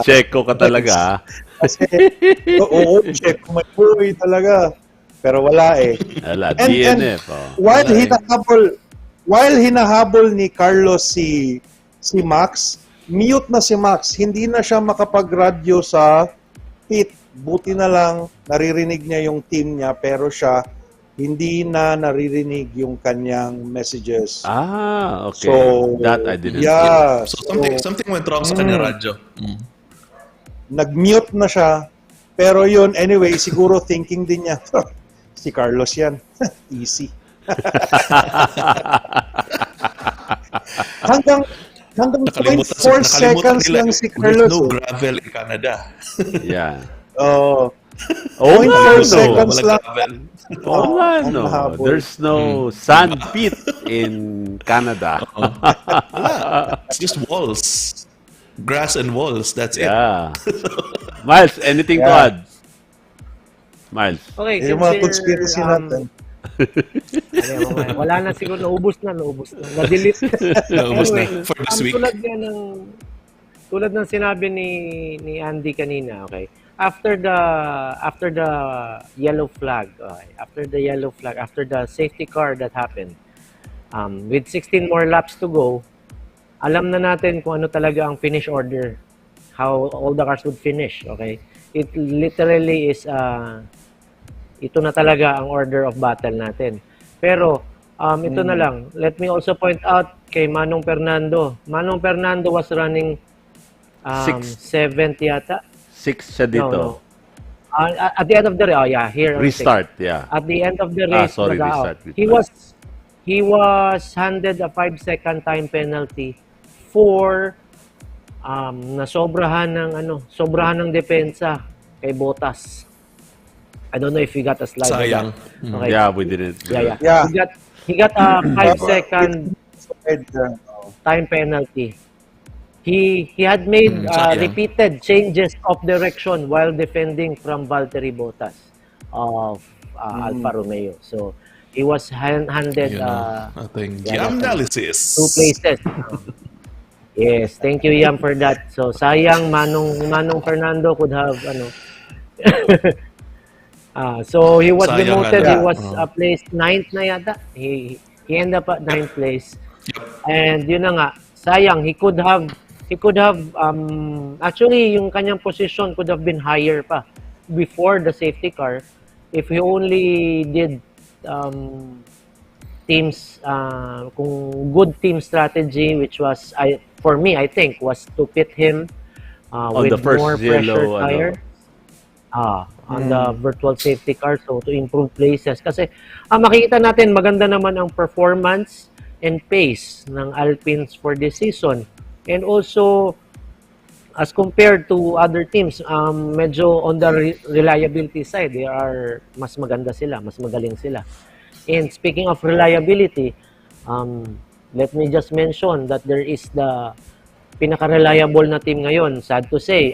Checo ka talaga.
Kasi, Checo may buhay talaga. Pero wala eh.
Wala,
And
DNF.
while hinahabol ni Carlos si Max, mute na si Max. Hindi na siya makapag-radio sa pit. Buti na lang naririnig niya yung team niya pero siya hindi na naririnig yung kanyang messages.
Okay.
So,
that I didn't
yeah.
So something went wrong sa kanyang radyo.
Nag-mute na siya. Pero yun, anyway, siguro thinking din niya, si Carlos yan. Easy. hanggang 0.4 seconds lang si Carlos.
There's no gravel in Canada.
Yeah.
0.4 seconds lang.
No. There's no sand pit in Canada.
It's just walls. Grass and walls. That's it.
Yeah. Miles, anything to add? Miles.
Okay,
Yung mga conspiracy natin.
Wala na siguro, naubos na. Na-delete.
Naubos na for this week.
Tulad ng sinabi ni Andy kanina, okay? After the yellow flag, after the safety car that happened, with 16 more laps to go, alam na natin kung ano talaga ang finish order, how all the cars would finish, okay? It literally is ito na talaga ang order of battle natin. Pero ito na lang. Let me also point out kay Manong Fernando. Manong Fernando was running 7th yata.
6 siya dito.
No. At the end of the race, here on
Restart,
6.
yeah.
At the end of the race,
restart.
he was handed a 5-second time penalty for sobrahan ng depensa kay Bottas. I don't know if he got a slide.
Sayang.
Okay.
Yeah, we didn't.
Yeah. He got a 5-second time penalty. He had made repeated changes of direction while defending from Valtteri Bottas of Alfa Romeo. So he was handed
ating analysis.
2 places. Yes, thank you Yam for that. So sayang Manong Fernando could have so he was demoted. He was placed 9th na yata. He ended up at 9th place. And yun na nga, sayang he could have actually yung kanyang position could have been higher pa before the safety car if he only did teams kung good team strategy, which was for me I think was to pit him with
the first
more pressure
yellow,
tire on the virtual safety car, so to improve places kasi makikita natin maganda naman ang performance and pace ng Alpines for this season. And also, as compared to other teams, medyo on the reliability side, they are mas maganda sila, mas magaling sila. And speaking of reliability, let me just mention that there is the pinaka-reliable na team ngayon, sad to say,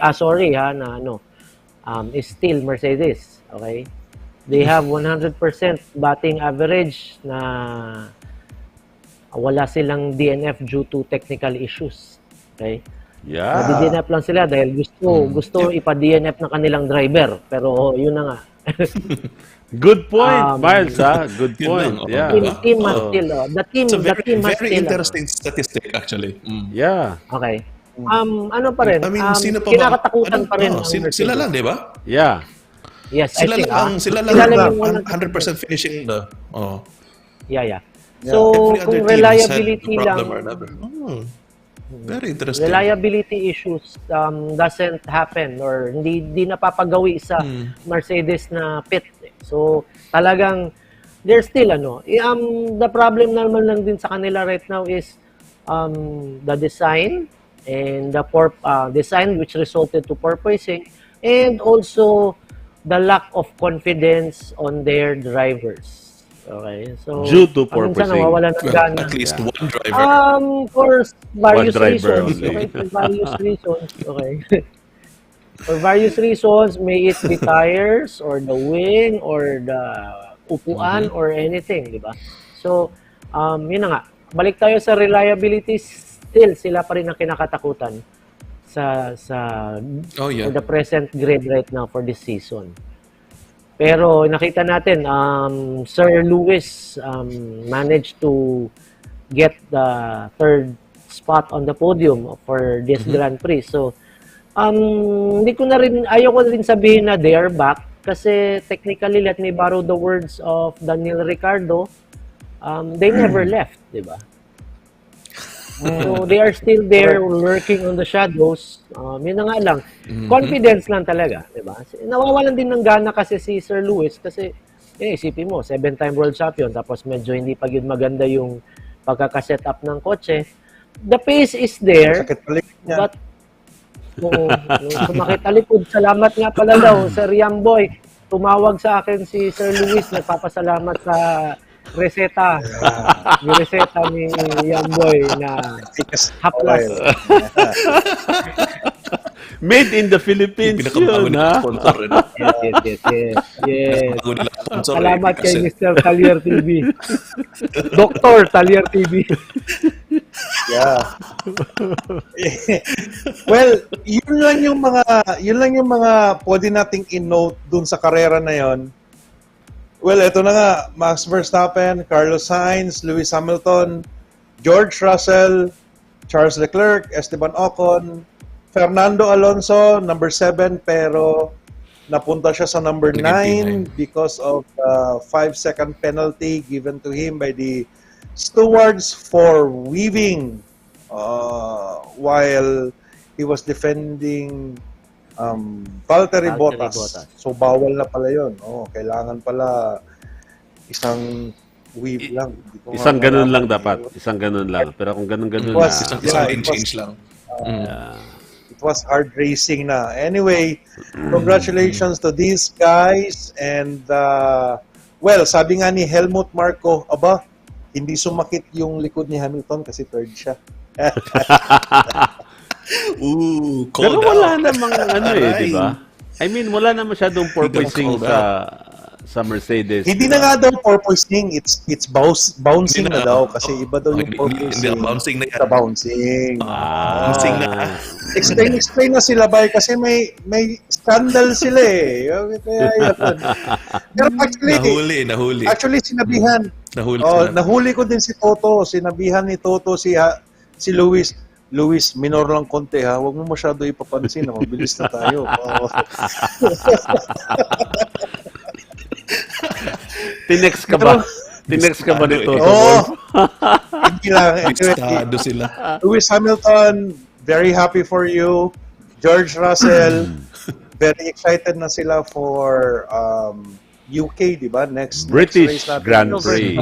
is still Mercedes, okay? They have 100% batting average na wala silang DNF due to technical issues. Okay?
Yeah.
Nadi-DNF lang sila dahil gusto ipa-DNF ng kanilang driver. Pero yun na nga.
Good point, Myles, Good point. Yeah.
Team must still. The team must
very
still.
interesting statistic actually.
Yeah.
Okay. Ano pa rin?
I mean, sino pa
kinakatakutan pa rin.
Sila lang, di ba?
Yeah. Yes,
sila lang 100% finishing the
Yeah. So, kung reliability lang,
very interesting.
Reliability issues doesn't happen or hindi napapagawi sa Mercedes na pit. So, talagang there's still the problem naman lang din sa kanila right now is the design and the design which resulted to porpoising, and also the lack of confidence on their drivers. Okay, so
due to porpoising.
Nawawalan ng gana.
At least one driver.
For various
driver
reasons.
only.
Okay, for various reasons. Okay. For various reasons, may it be tires or the wing or the upuan or anything, di ba? So, yun na nga. Balik tayo sa reliability. Still, sila pa rin ang kinakatakutan for the present grade right now for this season. Pero nakita natin, Sir Lewis managed to get the 3rd spot on the podium for this Grand Prix. So, ayaw ko rin sabihin na they are back kasi technically, let me borrow the words of Daniel Ricciardo, they never left, di ba? So, they are still there working on the shadows. Yun na nga lang. Confidence lang talaga. Diba? Nawawalan din ng gana kasi si Sir Lewis kasi isipin mo, 7-time world champion tapos medyo hindi pa yun maganda yung pagkakaset up ng kotse. The pace is there, but sumakit alikod. Salamat nga pala daw, Sir Yamboy. Tumawag sa akin si Sir Lewis, nagpapasalamat sa reseta. Yung reseta ni Yamboy na haplas.
Made in the Philippines yun, ha?
Yes. Salamat kay Mr. Talier TV. Dr. Talier TV.
Yeah. Well, yun lang yung mga pwede nating i-note dun sa karera na yon. Well, ito na nga, Max Verstappen, Carlos Sainz, Lewis Hamilton, George Russell, Charles Leclerc, Esteban Ocon, Fernando Alonso, number 7, pero napunta siya sa number
Naging
9 because of the 5-second penalty given to him by the stewards for weaving while he was defending Valtteri Bottas. So bawal na pala yun. Kailangan pala isang weave lang.
Isang ganun lang dapat. Isang ganun lang. Pero kung ganun-ganun na.
Isang lane change lang.
It was hard racing na. Anyway, congratulations to these guys. And, well, sabi nga ni Helmut Marko, hindi sumakit yung likod ni Hamilton kasi third siya.
Pero wala namang di ba? I mean, wala na masyadong porpoising sa Mercedes.
Hindi na nga daw porpoising, it's bouncing na daw kasi iba daw yung porpoising.
Hindi, bouncing na yan.
Sa bouncing.
Bouncing na.
Explain na sila ba kasi may scandal sila eh. Kaya yun. Pero actually,
nahuli.
Actually sinabihan. Nahuli ko din si Toto. Sinabihan ni Toto si Luis. Luis, minor lang konti ha. Huwag mo masyado ipapansin. Mabilis na tayo.
Tinext ka ba? Tinext ka ba nito?
Hindi lang.
Estado sila.
Lewis Hamilton, very happy for you. George Russell, very excited na sila for UK, di ba? Next
British
race natin.
Grand Prix.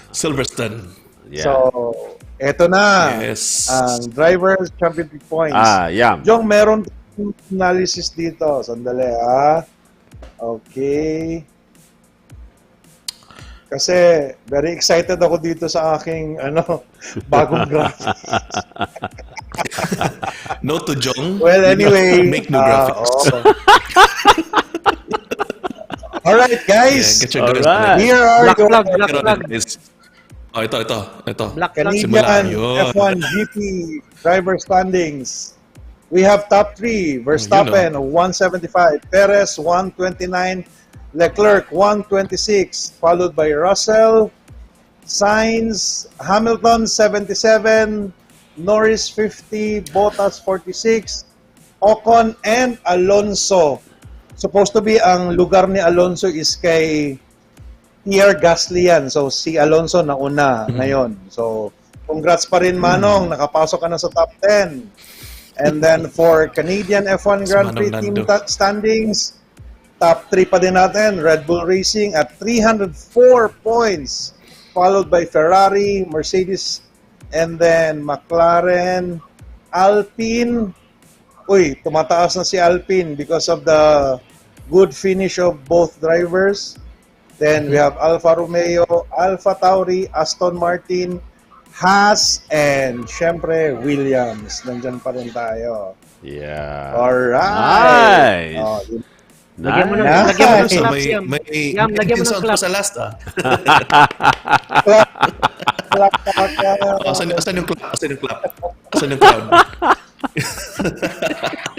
Silverstone.
Yeah.
So, eto na.
Yes.
Ang Drivers' Championship Points.
Yeah.
Jong, meron analysis dito. Sandali, Okay. Kasi very excited ako dito sa aking bagong graphics.
Note to Jong.
Well, anyway,
make new graphics.
All right, guys.
Yeah, get your
Here are
Black flag.
Ito.
Canadian F1 GP driver standings. We have top 3, Verstappen 175, Perez 129, Leclerc 126, followed by Russell, Sainz, Hamilton 77, Norris 50, Bottas 46, Ocon and Alonso. Supposed to be ang lugar ni Alonso is kay Pierre Gasly yan. So si Alonso nauna ngayon. So congrats pa rin Manong, nakapasok ka na sa top 10. And then for Canadian F1 Grand Prix team standings, top 3 pa din natin, Red Bull Racing at 304 points, followed by Ferrari, Mercedes, and then McLaren, Alpine. Tumataas na si Alpine because of the good finish of both drivers. Then we have Alfa Romeo, Alfa Tauri, Aston Martin, Haas, and syempre Williams. Nandyan pa rin tayo.
Yeah.
Alright.
Nice.
Lagyan mo ng
Nice.
claps, Yam. Yam, lagyan mo ng claps.
Sa last Asan yung clap? Asan yung crowd?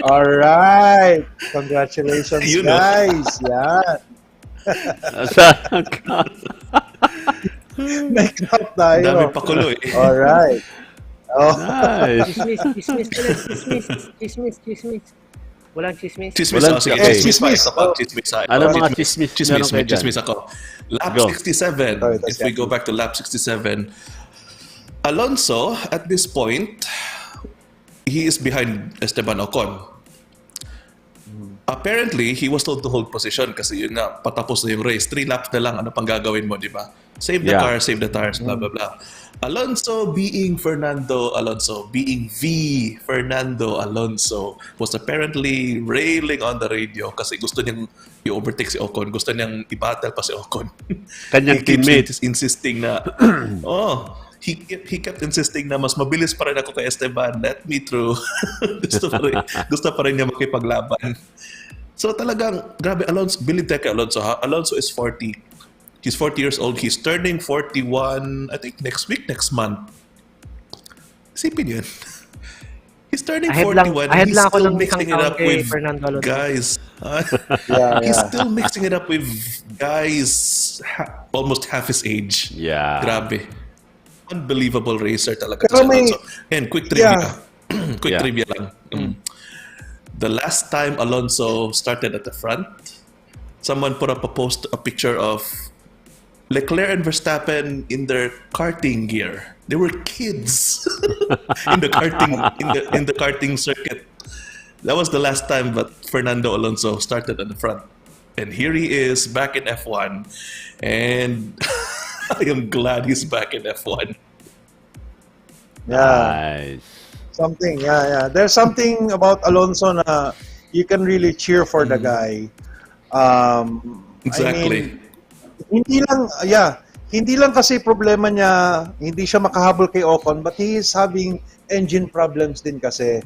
Alright. Congratulations, guys. Yan. May clap tayo.
Dami pakulo eh.
Alright.
Nice.
Chismis. Walang chismis.
Chismis.
Ano mga chismis meron kayo dyan?
Chismis ako. Lap 67. If we go back to lap 67, Alonso, at this point, he is behind Esteban Ocon. Apparently, he was told to hold position kasi yun nga, patapos na yung race. 3 laps na lang, ano pang gagawin mo, di ba? Save the car, save the tires, blah, blah, blah. Alonso being Fernando Alonso, being the Fernando Alonso, was apparently railing on the radio kasi gusto niyang i-overtake si Ocon. Gusto niyang i-battle pa si Ocon.
Kanyang teammate.
Insisting na, he kept insisting na mas mabilis pa rin ako kay Esteban. Let me through. gusto pa rin niya makipaglaban. So talagang, grabe, Alonso, believe kay Alonso ha. Alonso is 40. He's 40 years old. He's turning 41, I think, next month. Isipin yun. He's turning 41. He's still mixing it up with guys. He's still mixing it up with guys almost half his age.
Yeah.
Grabe. Unbelievable racer talaga si Alonso. And quick trivia. Trivia lang. the last time Alonso started at the front, someone put up a picture of Leclerc and Verstappen in their karting gear. They were kids in the karting circuit. That was the last time that Fernando Alonso started at the front. And here he is back in F1. And I am glad he's back in F1.
Yeah.
Nice.
Something, yeah. There's something about Alonso na you can really cheer for the guy.
Exactly.
I mean, hindi lang kasi problema niya, hindi siya makahabol kay Ocon, but he is having engine problems din kasi.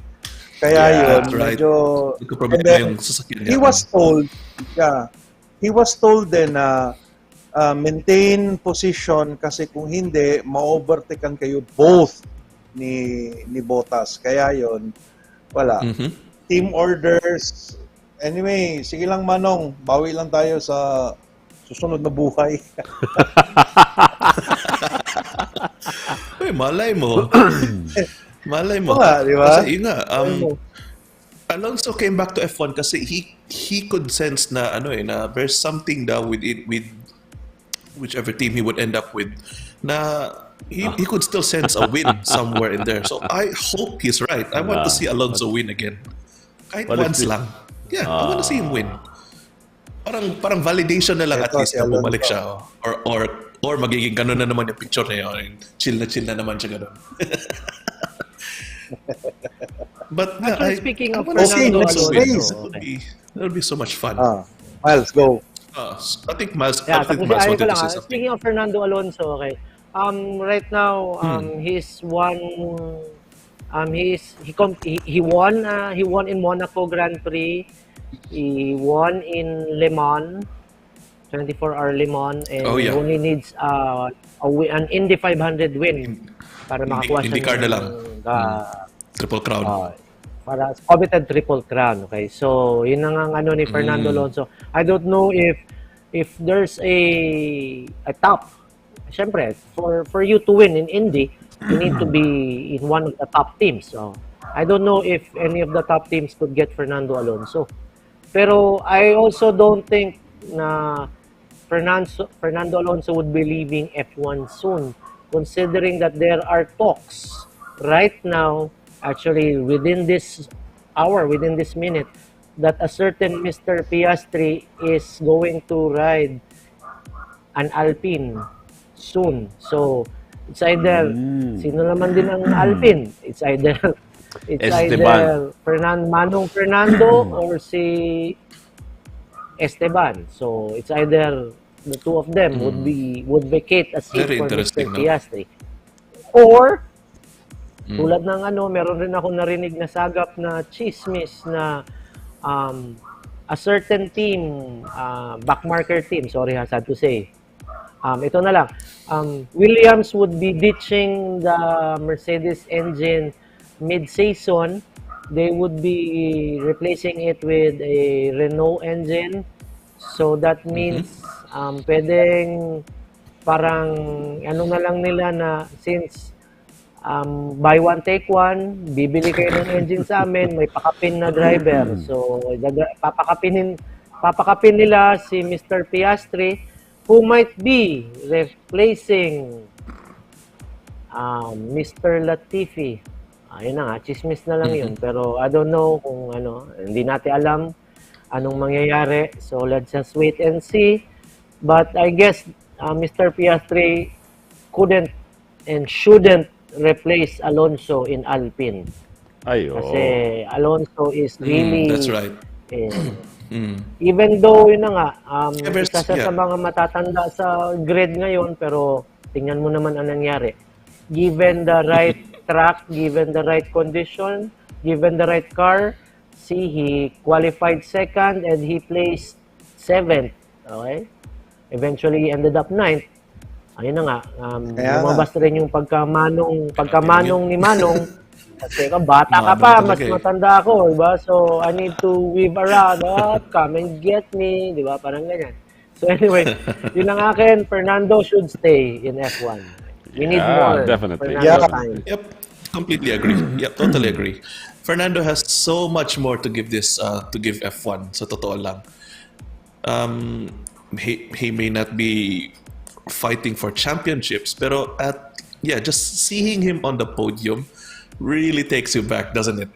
Kaya yun,
right.
medyo...
Nagka-problema
And then,
yung sasakyan niya.
he was told din na maintain position kasi kung hindi, ma-overtaken kayo both ni Bottas. Kaya yun, wala. Team orders. Anyway, sige lang Manong, bawi lang tayo sa susunod na buhay.
Uy, malay mo. Malay mo.
Di ba?
Kasi yun nga, Alonso came back to F1 kasi he could sense na na there's something daw with whichever team he would end up with na he could still sense a win somewhere in there. So I hope he's right. I want to see Alonso win again. Kahit once lang. Yeah, I want to see him win. Parang validation na lang at least na bumalik siya. Or magiging gano'n na naman yung picture na yun. Chill na naman siya gano'n. But
Actually, speaking of
Fernando
Alonso,
that'll be so much fun.
Miles, go.
I think Myles
tapos
Miles
ayaw ko
wanted to
lang.
say something.
Speaking of Fernando Alonso, okay. Right now, he's won. He won in Monaco Grand Prix. He won in Le Mans, 24-hour Le Mans, and he only needs an Indy 500 win para makakuha siya
IndyCar na lang. Triple Crown.
Para coveted Triple Crown. Okay, so yun na nga ni Fernando Alonso. I don't know if there's a top. Siyempre, for you to win in Indy, you need to be in one of the top teams. So I don't know if any of the top teams could get Fernando Alonso. Pero I also don't think na Fernando Alonso would be leaving F1 soon, considering that there are talks right now, actually within this hour, within this minute, that a certain Mr. Piastri is going to ride an Alpine soon. So it's either sino naman din ang Alpine? It's either Manong Fernando or si Esteban. So it's either the two of them would vacate a seat for Mr. Piastri. Or tulad ng meron rin ako narinig na sagap na chismis na a certain team, backmarker team, sorry sad to say. Ito na lang. Williams would be ditching the Mercedes engine mid-season. They would be replacing it with a Renault engine. So that means pwedeng parang na lang nila na since buy one take one, bibili kayo ng engine sa amin, may pakapin na driver. So papakapin nila si Mr. Piastri, who might be replacing Mr. Latifi. Ayun na nga, chismis na lang yun. Pero I don't know kung hindi natin alam anong mangyayari. So let's just wait and see. But I guess Mr. Piastri couldn't and shouldn't replace Alonso in Alpine. Kasi Alonso is really...
that's right.
Even though, yun na nga, isa sa mga matatanda sa grid ngayon, pero tingnan mo naman ang nangyari. Given the right track, given the right condition, given the right car, he qualified second and he placed 7th. Okay? Eventually, he ended up 9th. Ayun na nga, lumabas rin yung pagkamanong ni Manong. Kasi bata ka pa, mas matanda ako, diba? So, I need to weave around, come and get me, diba? Parang ganyan. So, anyway, yun ang akin, Fernando should stay in F1. We need more.
Definitely.
Fernando time.
Yep. Completely agree. Yep, totally agree. Fernando has so much more to give this to give F1 sa totoo lang. He may not be fighting for championships, pero just seeing him on the podium really takes you back, doesn't it?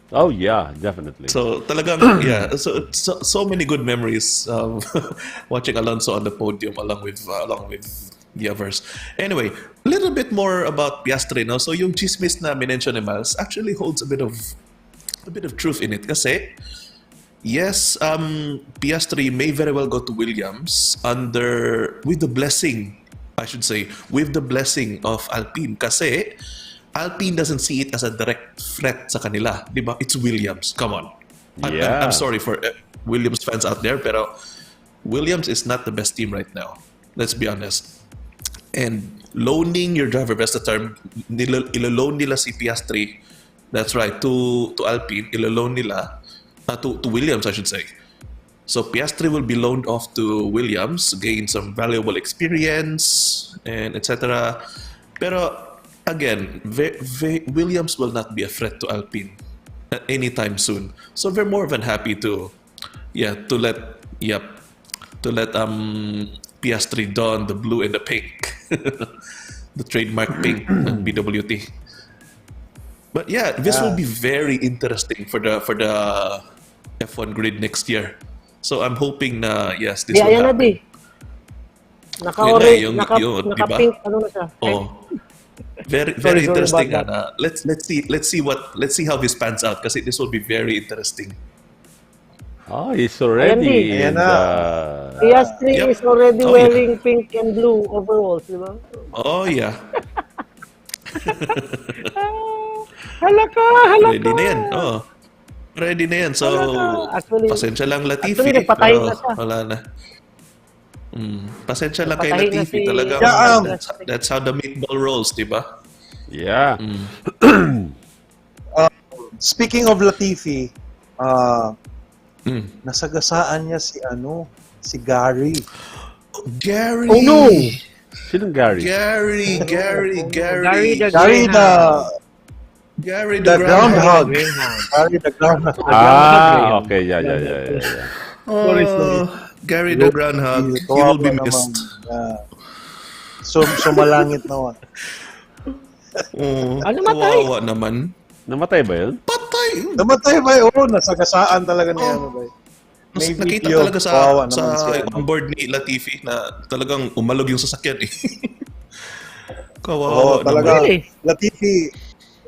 Oh yeah, definitely.
So talagang so many good memories watching Alonso on the podium along with the others. Anyway, a little bit more about Piastri, no? So yung chismis na minention ni Myles actually holds a bit of truth in it kasi yes, Piastri may very well go to Williams with the blessing, I should say, with the blessing of Alpine kasi Alpine doesn't see it as a direct threat sa kanila, di ba? It's Williams. Come on. I'm sorry for Williams fans out there, pero Williams is not the best team right now. Let's be honest. And loaning your driver, best the term, ilo-loan nila si Piastri, that's right, to Alpine, ilo-loan nila, to Williams, I should say. So Piastri will be loaned off to Williams, gain some valuable experience, and etc. Pero again, Williams will not be a threat to Alpine anytime soon. So we're more than happy to let Piastri don the blue and the pink, the trademark pink ng BWT. But yeah, this will be very interesting for the F1 grid next year. So I'm hoping na yes, this will happen.
Naka-orange,
diba?
naka-pink, ano na siya?
Oh. Very interesting.
Sorry
Let's see how this pans out kasi this will be very interesting.
Oh, he's already
Ayan
in
na.
Piastri
Yep.
is already
Oh,
wearing pink and blue overalls, di ba?
Oh yeah.
Halaka!
Ready na yan. Oh. Ready na yan. So,
Actually-
pasensya lang Latifi.
actually, nagpatahin na siya.
Wala na. Pasensya lang kay
Nagpatahin na
Latifi.
si-
Talagang
Yeah,
that's how the meatball rolls, di ba?
Yeah.
Speaking of Latifi, nasagasaan niya si Gary.
Gary!
Oh no!
Sinong Gary?
Gary
Gary the
Gary
Greyhound.
the groundhog. Gary the groundhog.
Ah, okay. Yeah.
Sorry.
Gary the groundhog. He will be missed.
Sumalangit naman.
Oh,
Namatay?
kawawa naman.
Namatay ba yun?
Patay!
Namatay ba? Oo, nasagasaan talaga niya.
Mas
May
nakita
video,
talaga
kawawa
sa
naman siya.
onboard ni Latifi na talagang umalog yung sasakyan eh.
Oo,
Kawawa
talaga.
naman.
Really?
Latifi,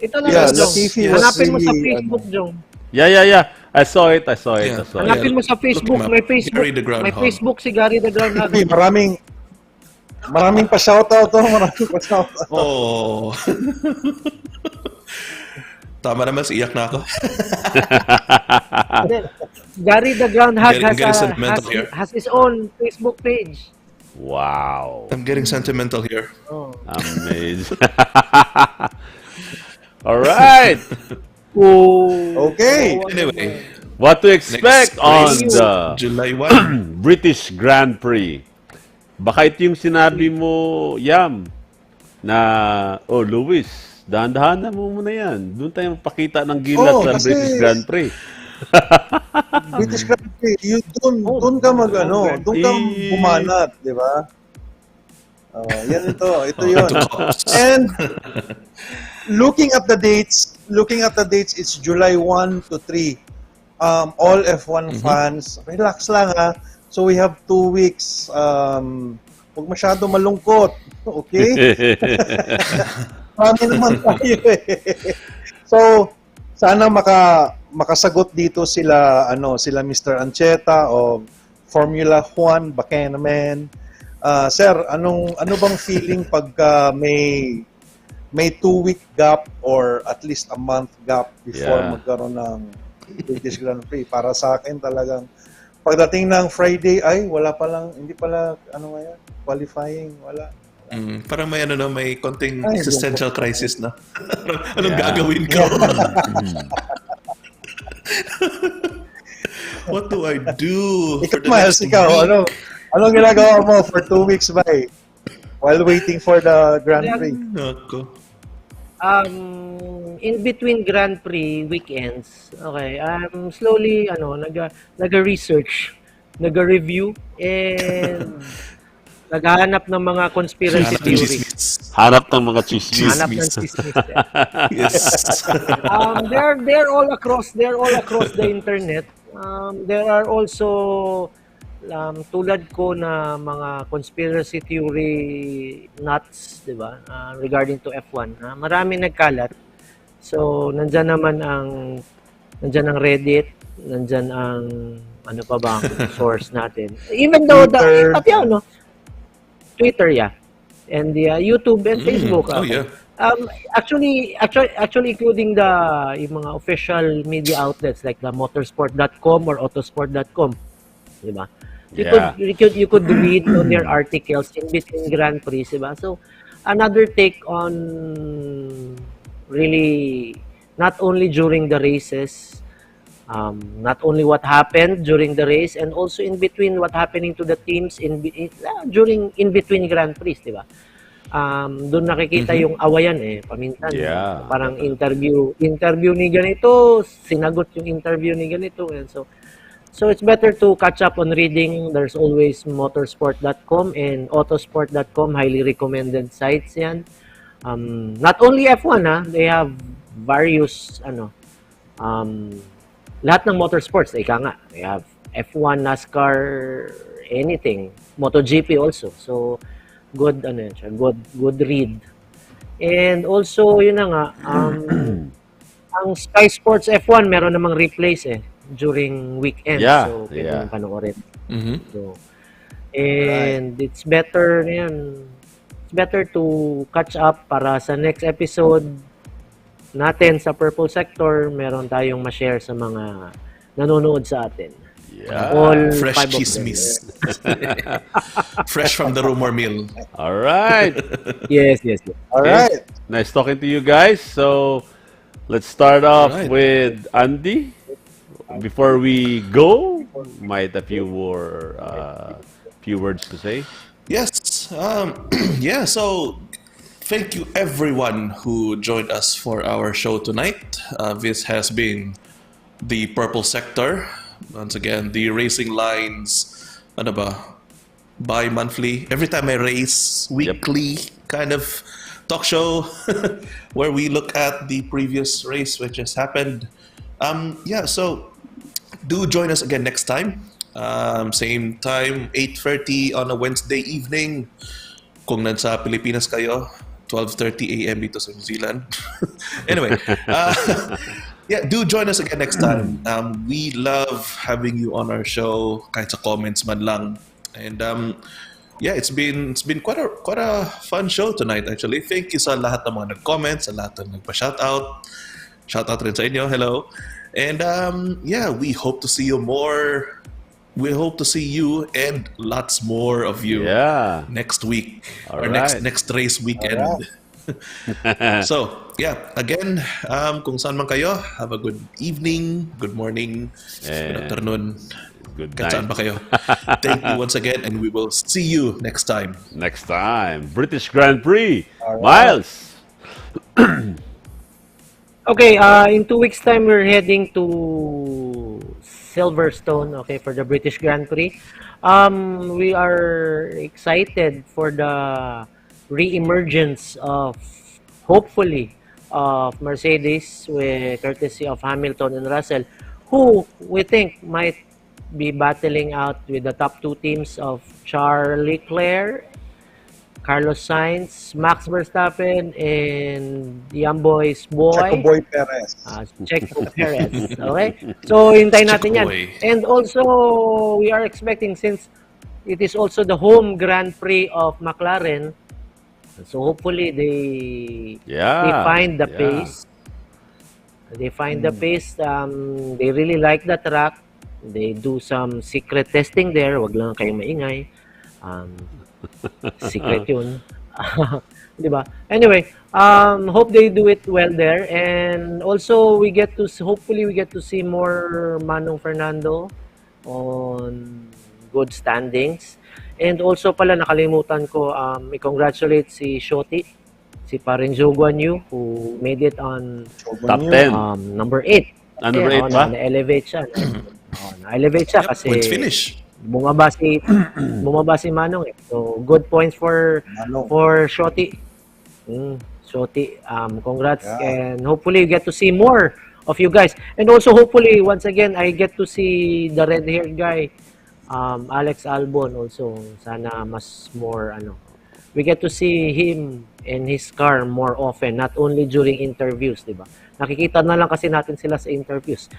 Ito na
Yeah,
lang, Jong.
Latifi was
Hanapin mo sa
really,
Facebook, Jong.
Yeah. I saw it.
Yeah.
Hanapin mo sa Facebook.
Look him up.
May Facebook.
Gary the Groundhog.
May Facebook si Gary the Groundhog.
maraming pa-shoutout. Maraming pa-shoutout.
Oh. Tama naman, iyak na ako.
Gary the Groundhog
Getting sentimental here.
has his own Facebook page.
Wow.
I'm getting sentimental here.
Oh.
Amazing. All right.
Okay.
Anyway,
What to expect
next
on
race,
the
July 1.
British Grand Prix? Baka ito yung sinabi mo, Yam, na, Lewis, dahan-dahan mo muna yan. Doon tayo magpakita ng gilat sa
kasi-
British Grand Prix.
British Grand Prix, doon ka doon ka bumanat, di ba? Yan ito yun. And looking at the dates, it's July 1 to 3. All F1 fans, relax lang ha. So we have 2 weeks. Huwag masyado malungkot. Okay? Marami naman tayo eh. So, sana makasagot dito sila Mr. Ancheta o Formula 1 Buchanan. Sir, ano bang feeling pagka may 2-week gap or at least a month gap before
Yeah.
magkaroon ng British Grand Prix? Para sa akin talagang pagdating ng Friday ay hindi pala ngayon, qualifying, wala.
Parang may konting
Ay,
existential crisis na. Anong
Yeah.
gagawin ko? What do I do for
Ikaw,
the
Myles,
next
ikaw,
week?
anong ginagawa mo for 2 weeks ba while waiting for the Grand Prix?
Ako.
In between Grand Prix weekends, okay, slowly, nag-research, nag-review, and naghahanap ng mga conspiracy
Hanap ng
theories.
chismis.
Hanap ng mga chismis.
Hanap ng chismis.
Yes.
They're all across the internet. There are also tulad ko na mga conspiracy theory nuts, 'di ba? Regarding to F1. Marami nagkalat. So, nandiyan ang Reddit, nandiyan ang ano pa bang source natin. Even though Twitter, yeah. And the YouTube and Facebook.
Oh, yeah.
Actually including yung mga official media outlets like the motorsport.com or autosport.com, di ba? You could read on their articles in between Grand Prix, di ba? So another take on really not only during the races, not only what happened during the race, and also in between what happening to the teams in between Grand Prix, di ba? Doon nakikita yung awayan paminsan.
Yeah.
Parang interview ni ganito, sinagot yung interview ni ganito, and so it's better to catch up on reading. There's always motorsport.com and autosport.com, highly recommended sites yan. Not only F1 they have various lahat ng motorsports, ika nga. They have F1, NASCAR, anything. MotoGP also. So good good read. And also yun na nga ang Sky Sports F1 meron namang replays during weekend.
Yeah,
So pwede
yeah.
mong panoorin.
Mhm.
So, and it's better to catch up para sa next episode natin sa Purple Sector, meron tayong ma-share sa mga nanonood sa atin.
Yeah.
All
Fresh
5 of them.
chismis. Fresh from the rumor mill.
All right.
Yes.
All right.
Nice talking to you guys. So let's start off
Alright.
with Andy. Before we go, might a few more few words to say.
Yes. Yeah, so thank you everyone who joined us for our show tonight. This has been the Purple Sector. Once again, the Racing Lines, ano ba, bi-monthly, every time I race, weekly kind of talk show where we look at the previous race which has happened. Yeah, so do join us again next time. Same time, 8:30 on a Wednesday evening. Kung nasa Pilipinas kayo, 12:30 a.m. dito sa New Zealand. Anyway, yeah, do join us again next time. We love having you on our show, kahit sa comments man lang. And yeah, it's been quite a fun show tonight actually. Thank you sa lahat ng mga nag-comment, sa lahat ng nagpa-shoutout. Shoutout rin sa inyo. Hello. And yeah, we hope to see you more. We hope to see you and lots more of you next week
All
or
right.
next race weekend. So, yeah, again, kung saan man kayo, have a good evening, good morning, good afternoon,
Good
kahit saan
night.
ba kayo. Thank you once again and we will see you next time.
Next time, British Grand Prix.
All right.
Miles.
Okay, in 2 weeks time we're heading to Silverstone, okay, for the British Grand Prix. We are excited for the re-emergence of, hopefully, of Mercedes with courtesy of Hamilton and Russell, who we think might be battling out with the top 2 teams of Charles Leclerc, Carlos Sainz, Max Verstappen, and Yamboy's boy,
Checo Boy Perez.
Checo Perez. Okay? So, hintayin natin yan.
Checo boy.
And also, we are expecting, since it is also the home Grand Prix of McLaren, so hopefully they find the pace. They find the pace. They really like the track. They do some secret testing there. Wag lang kayong maingay. Secret yun. Diba? Anyway, hope they do it well there. And also, hopefully we get to see more Manong Fernando on good standings. And also pala, nakalimutan ko, i-congratulate si si Parin Jong Uy, who made it on
Top 10.
number 8.
Number 8 ba?
Na-elevate siya. Na-elevate siya kasi
points finish.
bumaba si Manong eh. So, good points for Shoti. Shoti, congrats.
Yeah.
And hopefully, you get to see more of you guys. And also, hopefully, once again, I get to see the red-haired guy, Alex Albon also. Sana mas more, we get to see him and his car more often, not only during interviews, di ba? Nakikita na lang kasi natin sila sa interviews.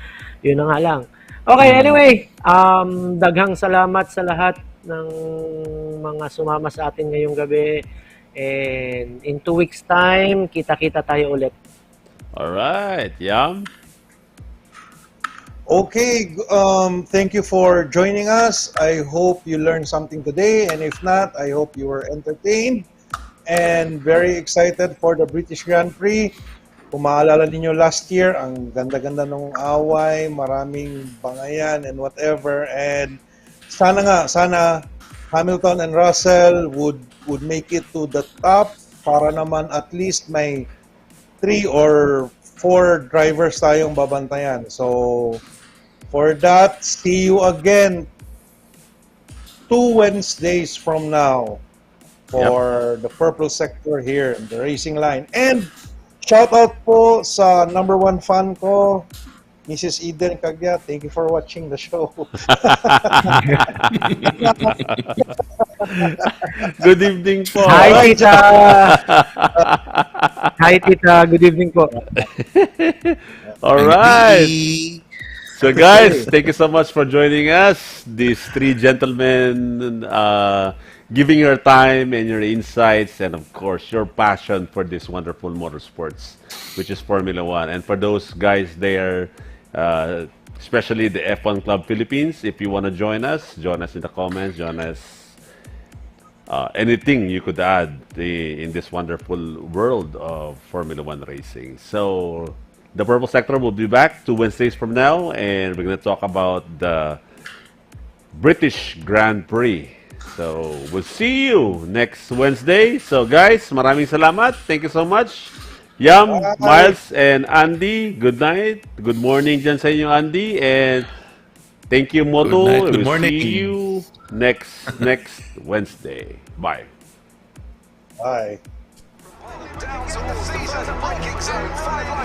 Yun na nga lang. Okay, anyway, daghang salamat sa lahat ng mga sumama sa atin ngayong gabi. And in 2 weeks time, kita-kita tayo ulit.
Alright, Yam.
Okay, thank you for joining us. I hope you learned something today, and if not, I hope you were entertained and very excited for the British Grand Prix. Kung maalala ninyo last year, ang ganda-ganda ng away, maraming bangayan and whatever, and sana Hamilton and Russell would make it to the top para naman at least may 3 or 4 drivers tayong babantayan. So, for that, see you again 2 Wednesdays from now for the purple sector here in the racing line. And shout out po sa number 1 fan ko, Mrs. Eden Caguiat. Thank you for watching the show.
Good evening po.
Hi, Tita! Hi, Tita. Good evening po.
Alright. So guys, thank you so much for joining us. These 3 gentlemen giving your time and your insights and of course your passion for this wonderful motorsports, which is Formula 1. And for those guys there, especially the F1 Club Philippines, if you want to join us in the comments, join us. Anything you could add in this wonderful world of Formula 1 racing. So the Purple Sector will be back 2 Wednesdays from now, and we're going to talk about the British Grand Prix. So we'll see you next Wednesday. So guys, maraming salamat. Thank you so much. Yam, Myles, and Andy, good night. Good morning dyan sa inyo, Andy. And thank you, MOTUL.
Good morning.
See you next Wednesday. Bye.
Bye.
Downs on the season, braking zone, 5